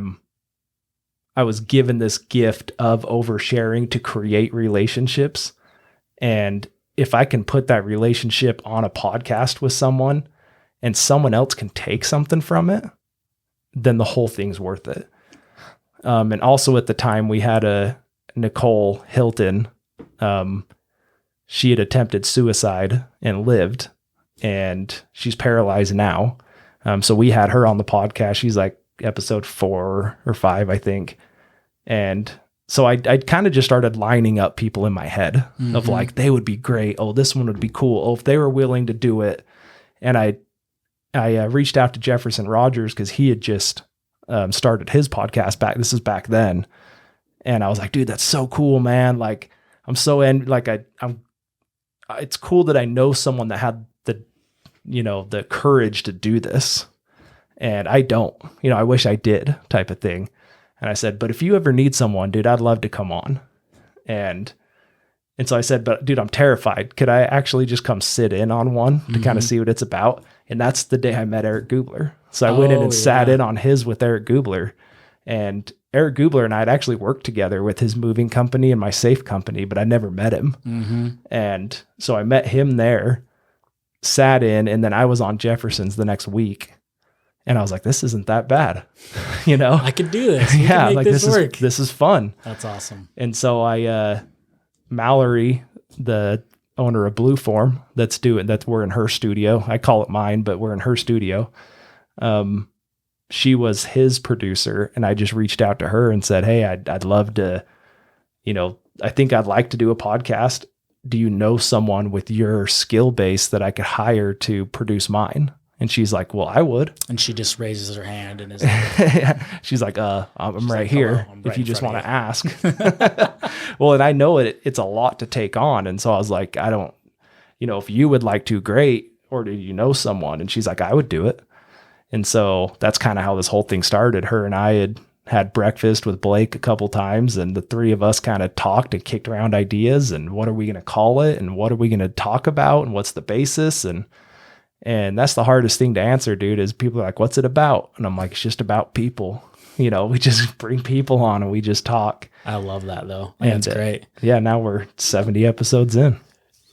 was given this gift of oversharing to create relationships. And if I can put that relationship on a podcast with someone and someone else can take something from it, then the whole thing's worth it. And also at the time we had a Nicole Hilton. She had attempted suicide and lived, and she's paralyzed now. So we had her on the podcast. She's like episode 4 or 5, I think. And so I kind of just started lining up people in my head of like, they would be great. Oh, this one would be cool. Oh, if they were willing to do it. And I reached out to Jefferson Rogers because he had just started his podcast back. This is back then. And I was like, dude, that's so cool, man. Like I'm so it's cool that I know someone that had the courage to do this. And I don't, I wish I did, type of thing. And I said, but if you ever need someone, dude, I'd love to come on. And so I said, but dude, I'm terrified. Could I actually just come sit in on one to kind of see what it's about? And that's the day I met Eric Gubler. So I went in and sat in on his with Eric Gubler. And Eric Gubler and I had actually worked together with his moving company and my safe company, but I never met him. And so I met him there, sat in, and then I was on Jefferson's the next week. And I was like, this isn't that bad. I could do this. We yeah, can make like this work. This is fun. That's awesome. And so Mallory, the owner of Blue Form, we're in her studio. I call it mine, but we're in her studio. She was his producer, and I just reached out to her and said, hey, I'd love to, I think I'd like to do a podcast. do you know someone with your skill base that I could hire to produce mine? And she's like, well, I would. And she just raises her hand and is like, she's like, I'm she's right like, here. "Hello, I'm right if you in just front want to of ask. Well, and I know it's a lot to take on. And so I was like, I don't, if you would like to, great. Or do you know someone? And she's like, I would do it. And so that's kind of how this whole thing started. Her and I had breakfast with Blake a couple times, and the three of us kind of talked and kicked around ideas and what are we going to call it and what are we going to talk about and what's the basis. And that's the hardest thing to answer, dude, is people are like, what's it about? And I'm like, it's just about people. We just bring people on and we just talk. I love that though. That's great. Yeah. Now we're 70 episodes in.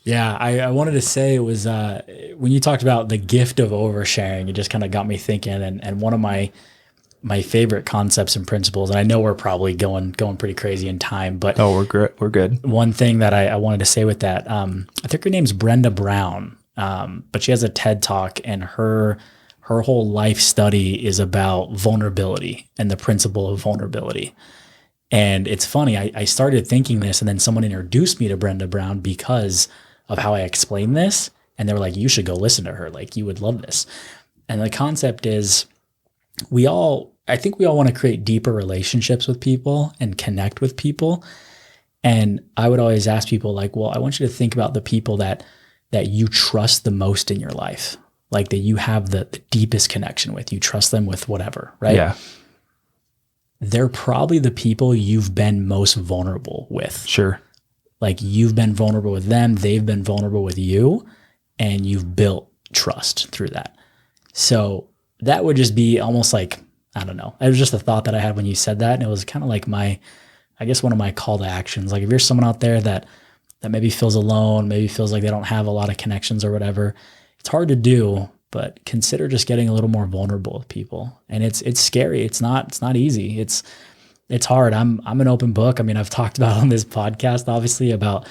Yeah. I wanted to say it was, when you talked about the gift of oversharing, it just kind of got me thinking. And one of my favorite concepts and principles, and I know we're probably going pretty crazy in time, but we're good. One thing that I wanted to say with that, I think her name's Brenda Brown. But she has a TED Talk, and her whole life study is about vulnerability and the principle of vulnerability. And it's funny, I started thinking this, and then someone introduced me to Brenda Brown because of how I explained this. And they were like, you should go listen to her. Like, you would love this. And the concept is I think we all want to create deeper relationships with people and connect with people. And I would always ask people like, well, I want you to think about the people that you trust the most in your life, like that you have the deepest connection with. You trust them with whatever, right? Yeah. They're probably the people you've been most vulnerable with. Sure. Like you've been vulnerable with them, they've been vulnerable with you, and you've built trust through that. So that would just be almost like, I don't know. It was just a thought that I had when you said that. And it was kind of like one of my call to actions. Like if you're someone out there that maybe feels alone, maybe feels like they don't have a lot of connections or whatever, it's hard to do, but consider just getting a little more vulnerable with people. And it's scary. It's not easy. It's hard. I'm an open book. I mean, I've talked about on this podcast, obviously, about,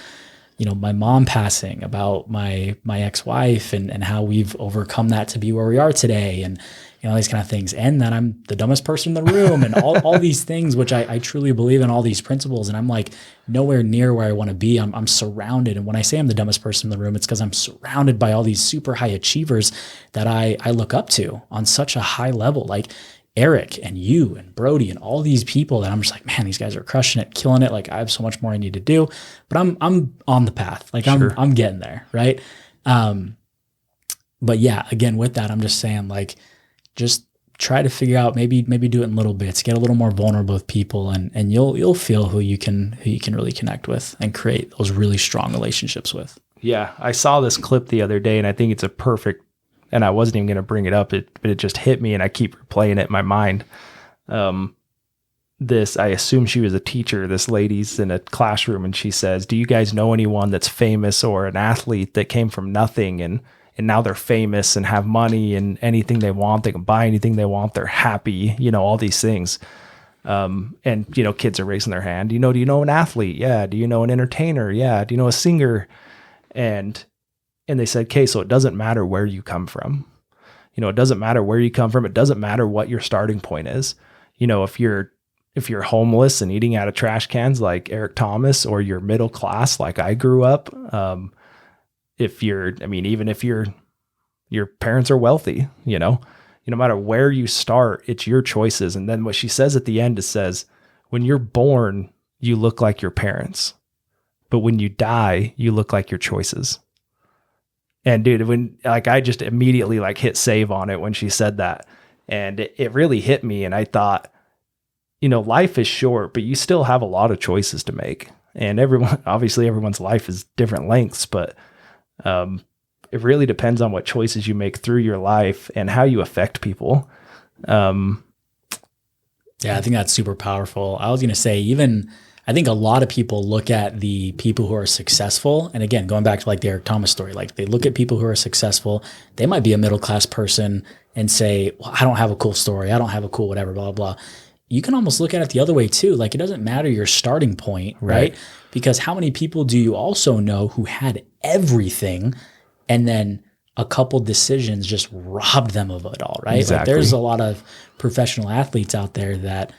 my mom passing, about my ex-wife and how we've overcome that to be where we are today. And, these kind of things. And that I'm the dumbest person in the room and all these things, which I truly believe in all these principles. And I'm like nowhere near where I want to be. I'm surrounded. And when I say I'm the dumbest person in the room, it's because I'm surrounded by all these super high achievers that I look up to on such a high level, like Eric and you and Brody and all these people that I'm just like, man, these guys are crushing it, killing it. Like I have so much more I need to do, but I'm on the path. Like sure. I'm getting there. Right. But yeah, again, with that, I'm just saying like, just try to figure out, maybe do it in little bits, get a little more vulnerable with people, and you'll feel who you can really connect with and create those really strong relationships with. Yeah. I saw this clip the other day and I think it's a perfect, and I wasn't even going to bring it up, but it just hit me and I keep replaying it in my mind. I assume she was a teacher. This lady's in a classroom and she says, do you guys know anyone that's famous or an athlete that came from nothing and now they're famous and have money and anything they want, they can buy anything they want, they're happy, all these things. And kids are raising their hand. Do you know an athlete? Yeah. Do you know an entertainer? Yeah. Do you know a singer? And they said, okay, so it doesn't matter where you come from. It doesn't matter where you come from. It doesn't matter what your starting point is. If you're homeless and eating out of trash cans like Eric Thomas, or you're middle class like I grew up, even if your parents are wealthy, no matter where you start, it's your choices. And then what she says at the end, it says, when you're born, you look like your parents, but when you die, you look like your choices. And dude, I just immediately hit save on it when she said that. And it really hit me. And I thought, life is short, but you still have a lot of choices to make. And everyone's life is different lengths, but it really depends on what choices you make through your life and how you affect people. Yeah, I think that's super powerful. I was going to say, I think a lot of people look at the people who are successful. And again, going back to the Eric Thomas story, they look at people who are successful. They might be a middle-class person and say, well, I don't have a cool story. I don't have a cool whatever, blah, blah, blah. You can almost look at it the other way too. It doesn't matter your starting point, right? Because how many people do you also know who had everything and then a couple decisions just robbed them of it all, right? Exactly. There's a lot of professional athletes out there that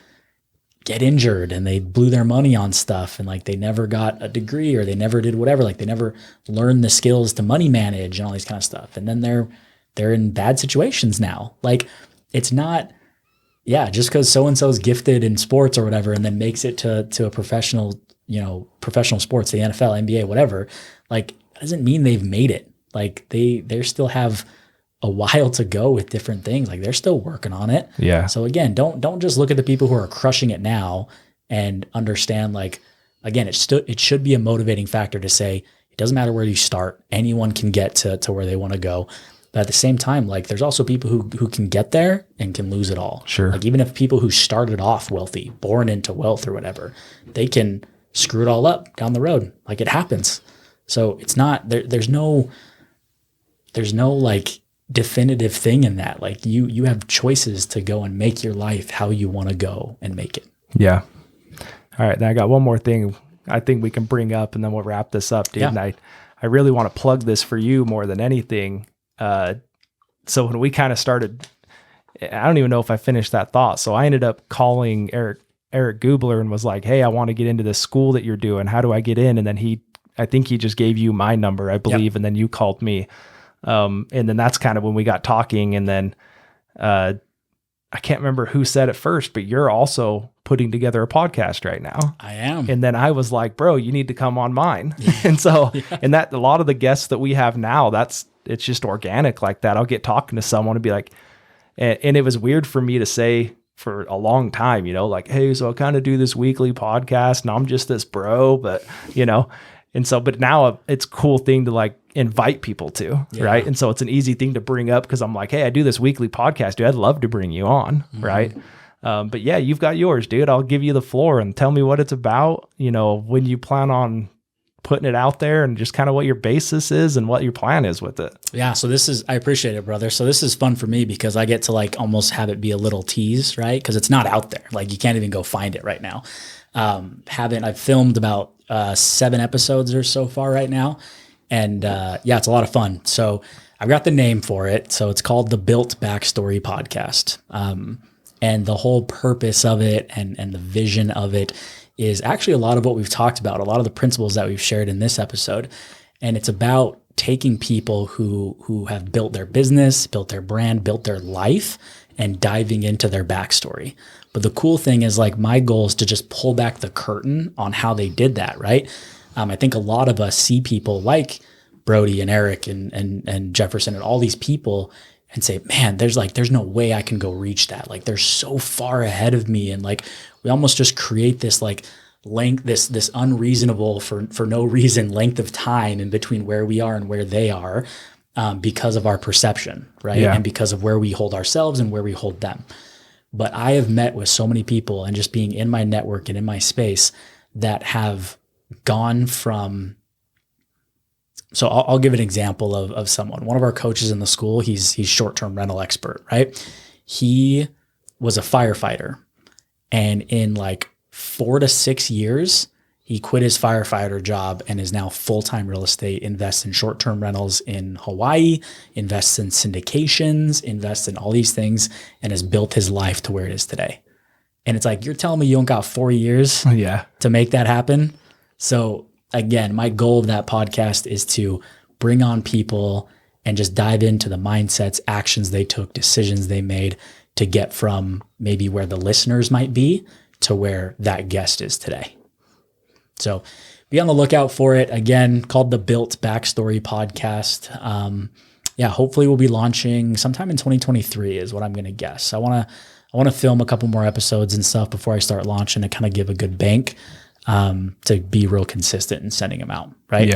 get injured and they blew their money on stuff and like they never got a degree or they never did whatever, like they never learned the skills to money manage and all these kind of stuff. And then they're in bad situations now. Like it's not, just because so-and-so is gifted in sports or whatever, and then makes it to a professional, professional sports, the NFL, NBA, whatever, like doesn't mean they've made it. Like they still have a while to go with different things. Like they're still working on it. Yeah. So again, don't just look at the people who are crushing it now and understand, like, again, it should be a motivating factor to say, it doesn't matter where you start. Anyone can get to where they want to go. But at the same time, like there's also people who can get there and can lose it all. Sure. Like even if people who started off wealthy, born into wealth or whatever, they can screw it all up down the road. Like it happens. So it's not, there's no like definitive thing in that. Like you have choices to go and make your life how you want to go and make it. Yeah. All right. Then I got one more thing I think we can bring up and then we'll wrap this up, dude. Yeah. And I really want to plug this for you more than anything. So when we kind of started, I don't even know if I finished that thought. So I ended up calling Eric Gubler and was like, hey, I want to get into this school that you're doing. How do I get in? And then I think he just gave you my number, I believe. Yep. And then you called me. And then that's kind of when we got talking. And then I can't remember who said it first, but you're also putting together a podcast right now. I am. And then I was like, bro, you need to come on mine. And so, and that a lot of the guests that we have now, it's just organic like that. I'll get talking to someone and be like, and it was weird for me to say for a long time, like, hey, so I kind of do this weekly podcast and I'm just this bro, but and so, but now it's a cool thing to like invite people to, right? And so it's an easy thing to bring up because I'm like, hey, I do this weekly podcast, dude. I'd love to bring you on, right? But yeah, you've got yours, dude. I'll give you the floor and tell me what it's about, when you plan on putting it out there and just kind of what your basis is and what your plan is with it. Yeah. So I appreciate it, brother. So this is fun for me because I get to like almost have it be a little tease, right? Because it's not out there. Like you can't even go find it right now. I've filmed about 7 episodes or so far right now. And it's a lot of fun. So I've got the name for it. So it's called the Built Backstory Podcast. And the whole purpose of it and the vision of it is actually a lot of what we've talked about, a lot of the principles that we've shared in this episode. And it's about taking people who have built their business, built their brand, built their life, and diving into their backstory. But the cool thing is like my goal is to just pull back the curtain on how they did that, right? I think a lot of us see people like Brody and Eric and Jefferson and all these people and say, man, there's no way I can go reach that. Like they're so far ahead of me. And like, we almost just create this like length, this unreasonable for no reason length of time in between where we are and where they are because of our perception, right? Yeah. And because of where we hold ourselves and where we hold them. But I have met with so many people and just being in my network and in my space that have gone from, so I'll give an example of someone. One of our coaches in the school, he's short-term rental expert, right? He was a firefighter. And in like 4 to 6 years, he quit his firefighter job and is now full-time real estate, invests in short-term rentals in Hawaii, invests in syndications, invests in all these things, and has built his life to where it is today. And it's like, you're telling me you don't got 4 years to make that happen? So again, my goal of that podcast is to bring on people and just dive into the mindsets, actions they took, decisions they made to get from maybe where the listeners might be to where that guest is today. So be on the lookout for it. Again, called the Built Backstory Podcast. Hopefully we'll be launching sometime in 2023 is what I'm going to guess. I want to film a couple more episodes and stuff before I start launching to kind of give a good bank to be real consistent in sending them out. Right.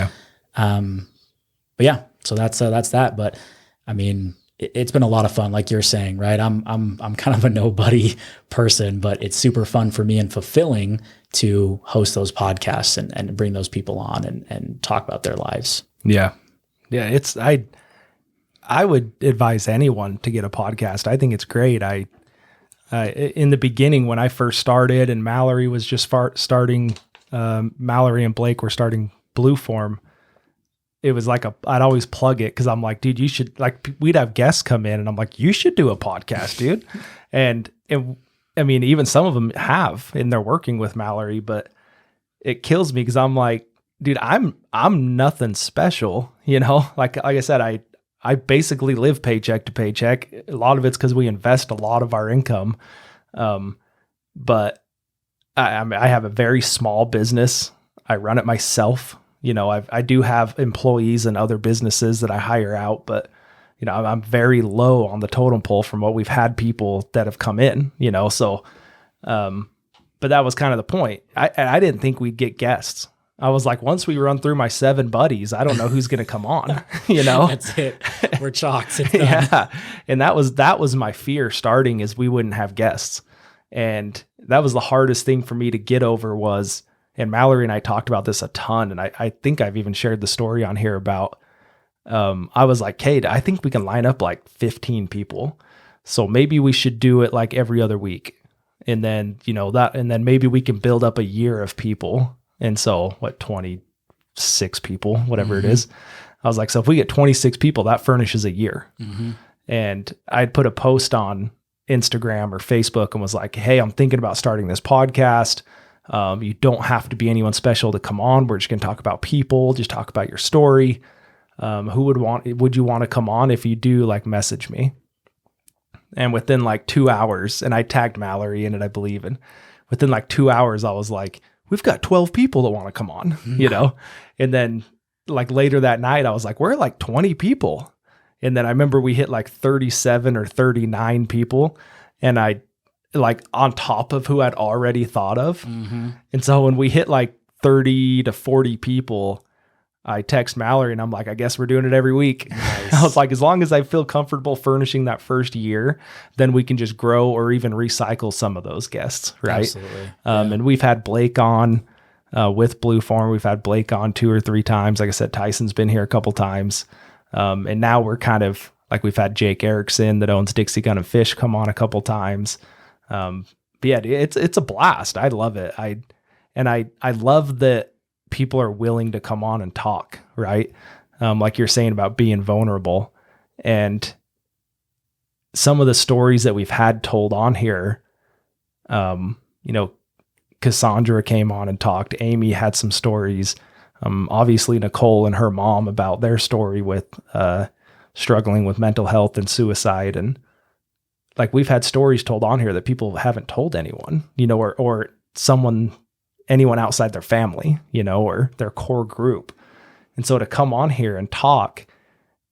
Yeah. So that's that. But I mean, it's been a lot of fun, like you're saying, right? I'm kind of a nobody person, but it's super fun for me and fulfilling to host those podcasts and bring those people on and talk about their lives. Yeah. Yeah. I would advise anyone to get a podcast. I think it's great. In the beginning, when I first started and Mallory was just starting, Mallory and Blake were starting Blueform. It was like I'd always plug it because I'm like, dude, you should, like, we'd have guests come in and I'm like, you should do a podcast, dude. And I mean, even some of them have, and they're working with Mallory, but it kills me because I'm like, dude, I'm nothing special, you know? Like I said, I basically live paycheck to paycheck. A lot of it's because we invest a lot of our income. But I have a very small business. I run it myself. You know, I do have employees and other businesses that I hire out, but you know, I'm very low on the totem pole from what we've had people that have come in, you know? So, but that was kind of the point. I didn't think we'd get guests. I was like, once we run through my 7 buddies, I don't know who's going to come on, you know? That's it. We're chalked. It's done. Yeah. And that was my fear starting, is we wouldn't have guests. And that was the hardest thing for me to get over was, and Mallory and I talked about this a ton. And I think I've even shared the story on here about, I was like, Kate, I think we can line up like 15 people. So maybe we should do it like every other week. And then, you know, and then maybe we can build up a year of people. And so 26 people, whatever it is. I was like, so if we get 26 people, that furnishes a year. And I'd put a post on Instagram or Facebook and was like, hey, I'm thinking about starting this podcast. You don't have to be anyone special to come on. We're just going to talk about people, just talk about your story. Would you want to come on? If you do, like, message me. And within like 2 hours, and I tagged Mallory in it, I believe. And within like 2 hours, I was like, we've got 12 people that want to come on, you know? And then like later that night, I was like, we're like 20 people. And then I remember we hit like 37 or 39 people. And I like on top of who I'd already thought of. And so when we hit like 30 to 40 people, I text Mallory and I'm like, I guess we're doing it every week. Nice. I was like, as long as I feel comfortable furnishing that first year, then we can just grow or even recycle some of those guests. Right. Absolutely. And we've had Blake on with Blue Form. We've had Blake on 2 or 3 times. Like I said, Tyson's been here a couple times. And now we're kind of like, we've had Jake Erickson that owns Dixie Gun and Fish come on a couple times. But yeah, it's a blast. I love it. I love that people are willing to come on and talk, right? Like you're saying about being vulnerable. And some of the stories that we've had told on here, you know, Cassandra came on and talked. Amy had some stories. Obviously Nicole and her mom about their story with struggling with mental health and suicide. And like, we've had stories told on here that people haven't told anyone, you know, or anyone outside their family, you know, or their core group. And so to come on here and talk,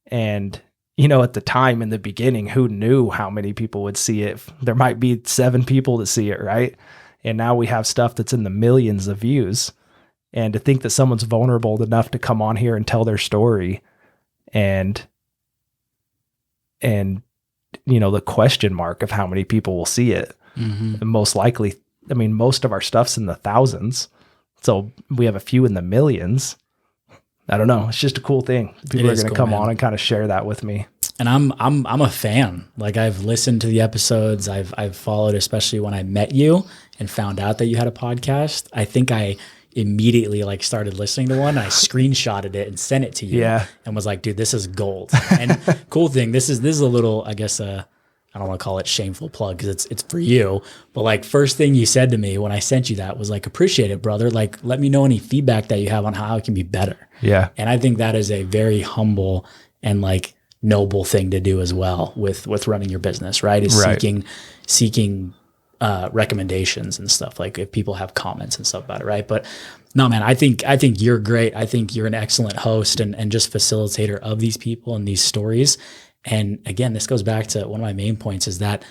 and, you know, at the time in the beginning, who knew how many people would see it? There might be 7 people that see it, right? And now we have stuff that's in the millions of views. And to think that someone's vulnerable enough to come on here and tell their story, and you know, the question mark of how many people will see it. And most likely, I mean, most of our stuff's in the thousands. So we have a few in the millions. I don't know. It's just a cool thing. People are going to come on and kind of share that with me. And I'm a fan. Like, I've listened to the episodes. I've followed, especially when I met you and found out that you had a podcast. I think I immediately like started listening to one. I screenshotted it and sent it to you. Yeah. And was like, dude, this is gold. And cool thing. This is a little, I guess, I don't want to call it shameful plug because it's for you. But like, first thing you said to me when I sent you that was like, appreciate it, brother. Like, let me know any feedback that you have on how it can be better. Yeah. And I think that is a very humble and like noble thing to do as well with running your business, right? Is seeking recommendations and stuff, like if people have comments and stuff about it, right? But no, man, I think you're great. I think you're an excellent host and just facilitator of these people and these stories. And again, this goes back to one of my main points, is that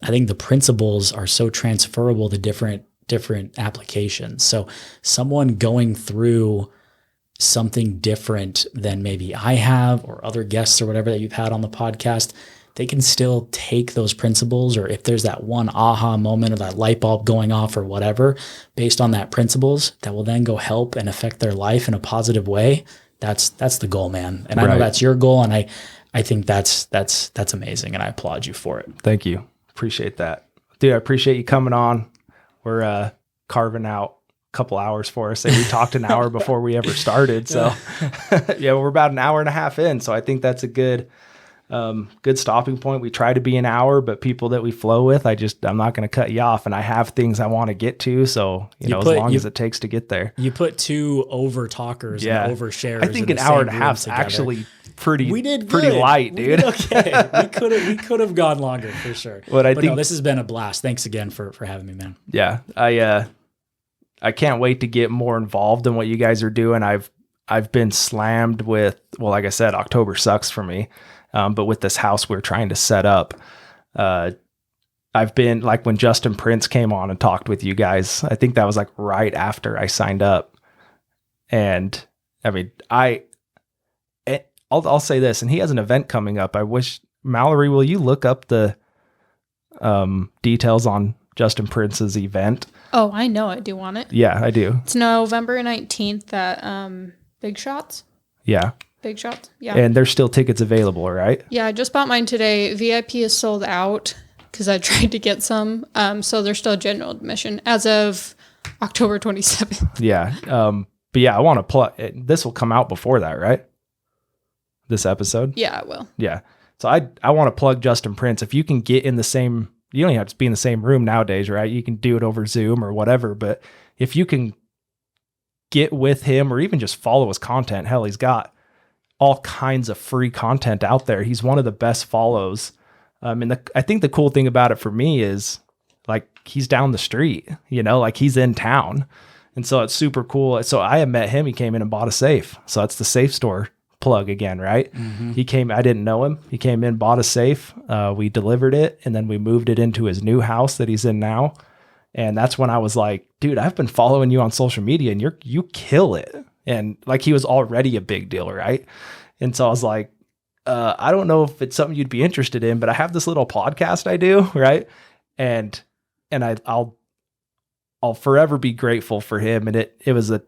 I think the principles are so transferable to different applications. So someone going through something different than maybe I have or other guests or whatever that you've had on the podcast, they can still take those principles, or if there's that one aha moment or that light bulb going off or whatever, based on that principles, that will then go help and affect their life in a positive way. That's the goal, man. And I know that's your goal, and I think that's amazing, and I applaud you for it. Thank you. Appreciate that. Dude, I appreciate you coming on. We're carving out a couple hours for us. And we talked an hour before we ever started. So yeah, we're about an hour and a half in. So I think that's a good good stopping point. We try to be an hour, but people that we flow with, I'm not going to cut you off, and I have things I want to get to. So, as long as it takes to get there. You put two over talkers and over sharers. I think an hour and a half is actually pretty light, dude. Okay. we could have gone longer for sure. But I think no, this has been a blast. Thanks again for having me, man. Yeah. I can't wait to get more involved in what you guys are doing. I've been slammed with, well, like I said, October sucks for me. But with this house we're trying to set up, I've been like when Justin Prince came on and talked with you guys, I think that was like right after I signed up. And I mean, I'll say this, and he has an event coming up. I wish, Mallory, will you look up the details on Justin Prince's event? Oh, I know. I do want it. Yeah, I do. It's November 19th at Big Shots. Yeah. Big Shots. Yeah. And there's still tickets available, right? Yeah, I just bought mine today. VIP is sold out because I tried to get some. So there's still general admission as of October 27th. Yeah. But yeah, I want to plug. This will come out before that, right? This episode? Yeah, it will. Yeah. So I want to plug Justin Prince. If you can get in the same, you don't even have to be in the same room nowadays, right? You can do it over Zoom or whatever. But if you can get with him or even just follow his content, hell, he's got all kinds of free content out there. He's one of the best follows. And I think the cool thing about it for me is like he's down the street, like he's in town. And so it's super cool. So I had met him. He came in and bought a safe. So that's the safe store plug again, right? Mm-hmm. I didn't know him. He came in, bought a safe. We delivered it, and then we moved it into his new house that he's in now. And that's when I was like, dude, I've been following you on social media and you kill it. And like, he was already a big deal, right? And so I was like, I don't know if it's something you'd be interested in, but I have this little podcast I do, right? And I'll forever be grateful for him. And it was a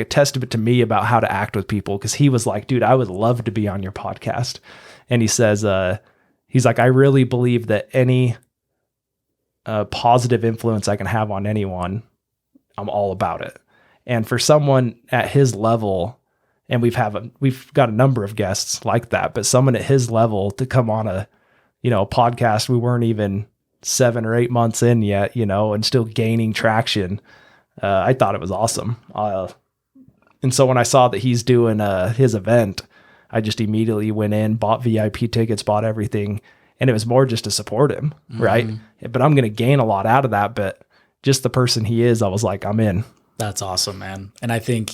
testament to me about how to act with people. Cause he was like, dude, I would love to be on your podcast. And he says, he's like, I really believe that any positive influence I can have on anyone, I'm all about it. And for someone at his level, and we've got a number of guests like that, but someone at his level to come on a podcast, we weren't even 7 or 8 months in yet, and still gaining traction. I thought it was awesome. And so when I saw that he's doing his event, I just immediately went in, bought VIP tickets, bought everything. And it was more just to support him. Mm-hmm. Right. But I'm going to gain a lot out of that. But just the person he is, I was like, I'm in. That's awesome, man. And I think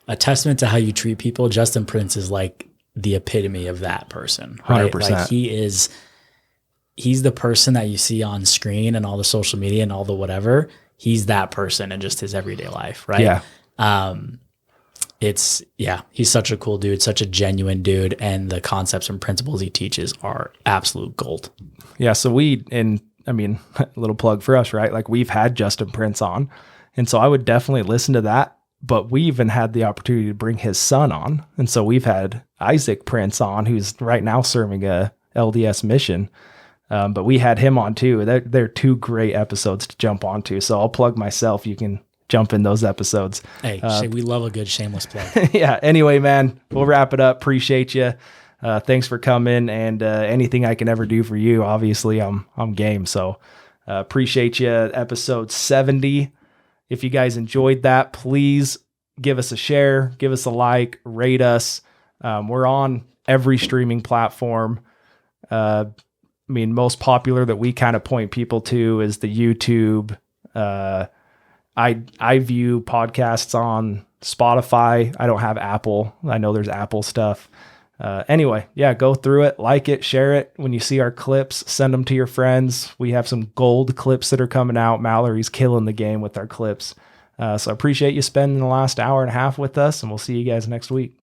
a testament to how you treat people, Justin Prince is like the epitome of that person. Right? 100%. Like he's the person that you see on screen and all the social media and all the whatever. He's that person in just his everyday life. Right. Yeah. He's such a cool dude, such a genuine dude. And the concepts and principles he teaches are absolute gold. Yeah. So a little plug for us, right? Like we've had Justin Prince on. And so I would definitely listen to that, but we even had the opportunity to bring his son on. And so we've had Isaac Prince on, who's right now serving a LDS mission. But we had him on too. They're 2 great episodes to jump onto. So I'll plug myself. You can jump in those episodes. Hey, we love a good shameless plug. Yeah. Anyway, man, we'll wrap it up. Appreciate you. Thanks for coming, and anything I can ever do for you, obviously I'm game. So appreciate you. Episode 70. If you guys enjoyed that, please give us a share, give us a like, rate us. We're on every streaming platform. Most popular that we kind of point people to is the YouTube. I view podcasts on Spotify. I don't have Apple. I know there's Apple stuff. Anyway, yeah, go through it, like it, share it. When you see our clips, send them to your friends. We have some gold clips that are coming out. Mallory's killing the game with our clips. So I appreciate you spending the last hour and a half with us, and we'll see you guys next week.